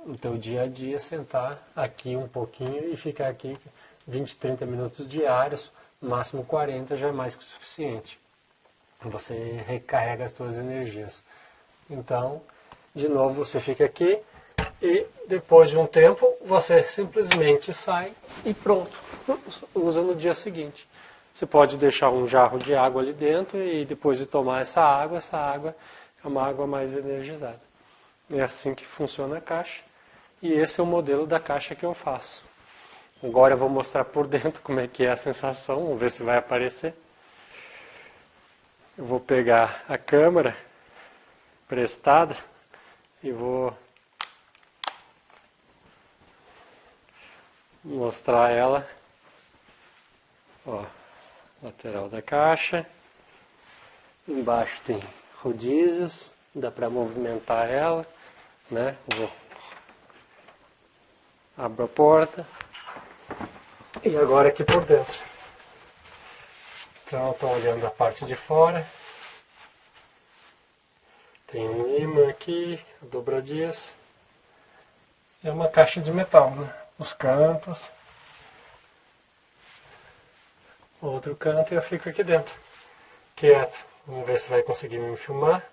no teu dia a dia, sentar aqui um pouquinho e ficar aqui 20, 30 minutos diários, no máximo 40 já é mais que o suficiente. Você recarrega as suas energias. Então, de novo, você fica aqui e depois de um tempo você simplesmente sai e pronto, usa no dia seguinte. Você pode deixar um jarro de água ali dentro e depois de tomar essa água é uma água mais energizada. É assim que funciona a caixa e esse é o modelo da caixa que eu faço. Agora eu vou mostrar por dentro como é que é a sensação, vamos ver se vai aparecer. Eu vou pegar a câmera prestada e vou mostrar ela. Ó, lateral da caixa. Embaixo tem rodízios, dá para movimentar ela, né? Abro a porta. E agora aqui por dentro. Então, estou olhando a parte de fora. Tem um imã aqui, dobradiças. É uma caixa de metal, né? Os cantos. Outro canto e eu fico aqui dentro, quieto. Vamos ver se vai conseguir me filmar.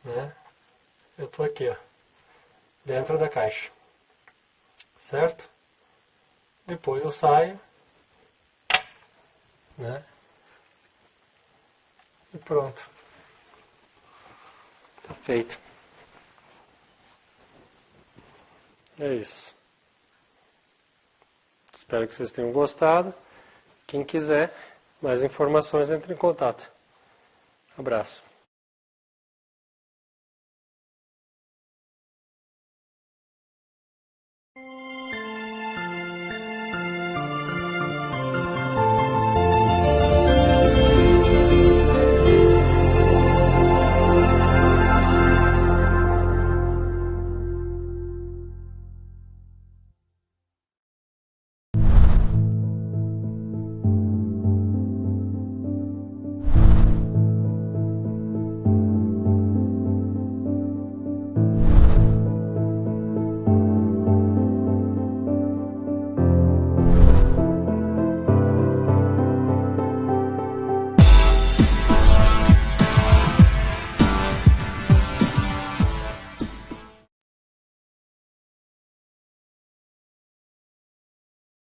Né? Eu estou aqui, ó, dentro da caixa. Certo? Depois eu saio. Né? E pronto. Tá feito. É isso. Espero que vocês tenham gostado. Quem quiser mais informações, entre em contato. Abraço.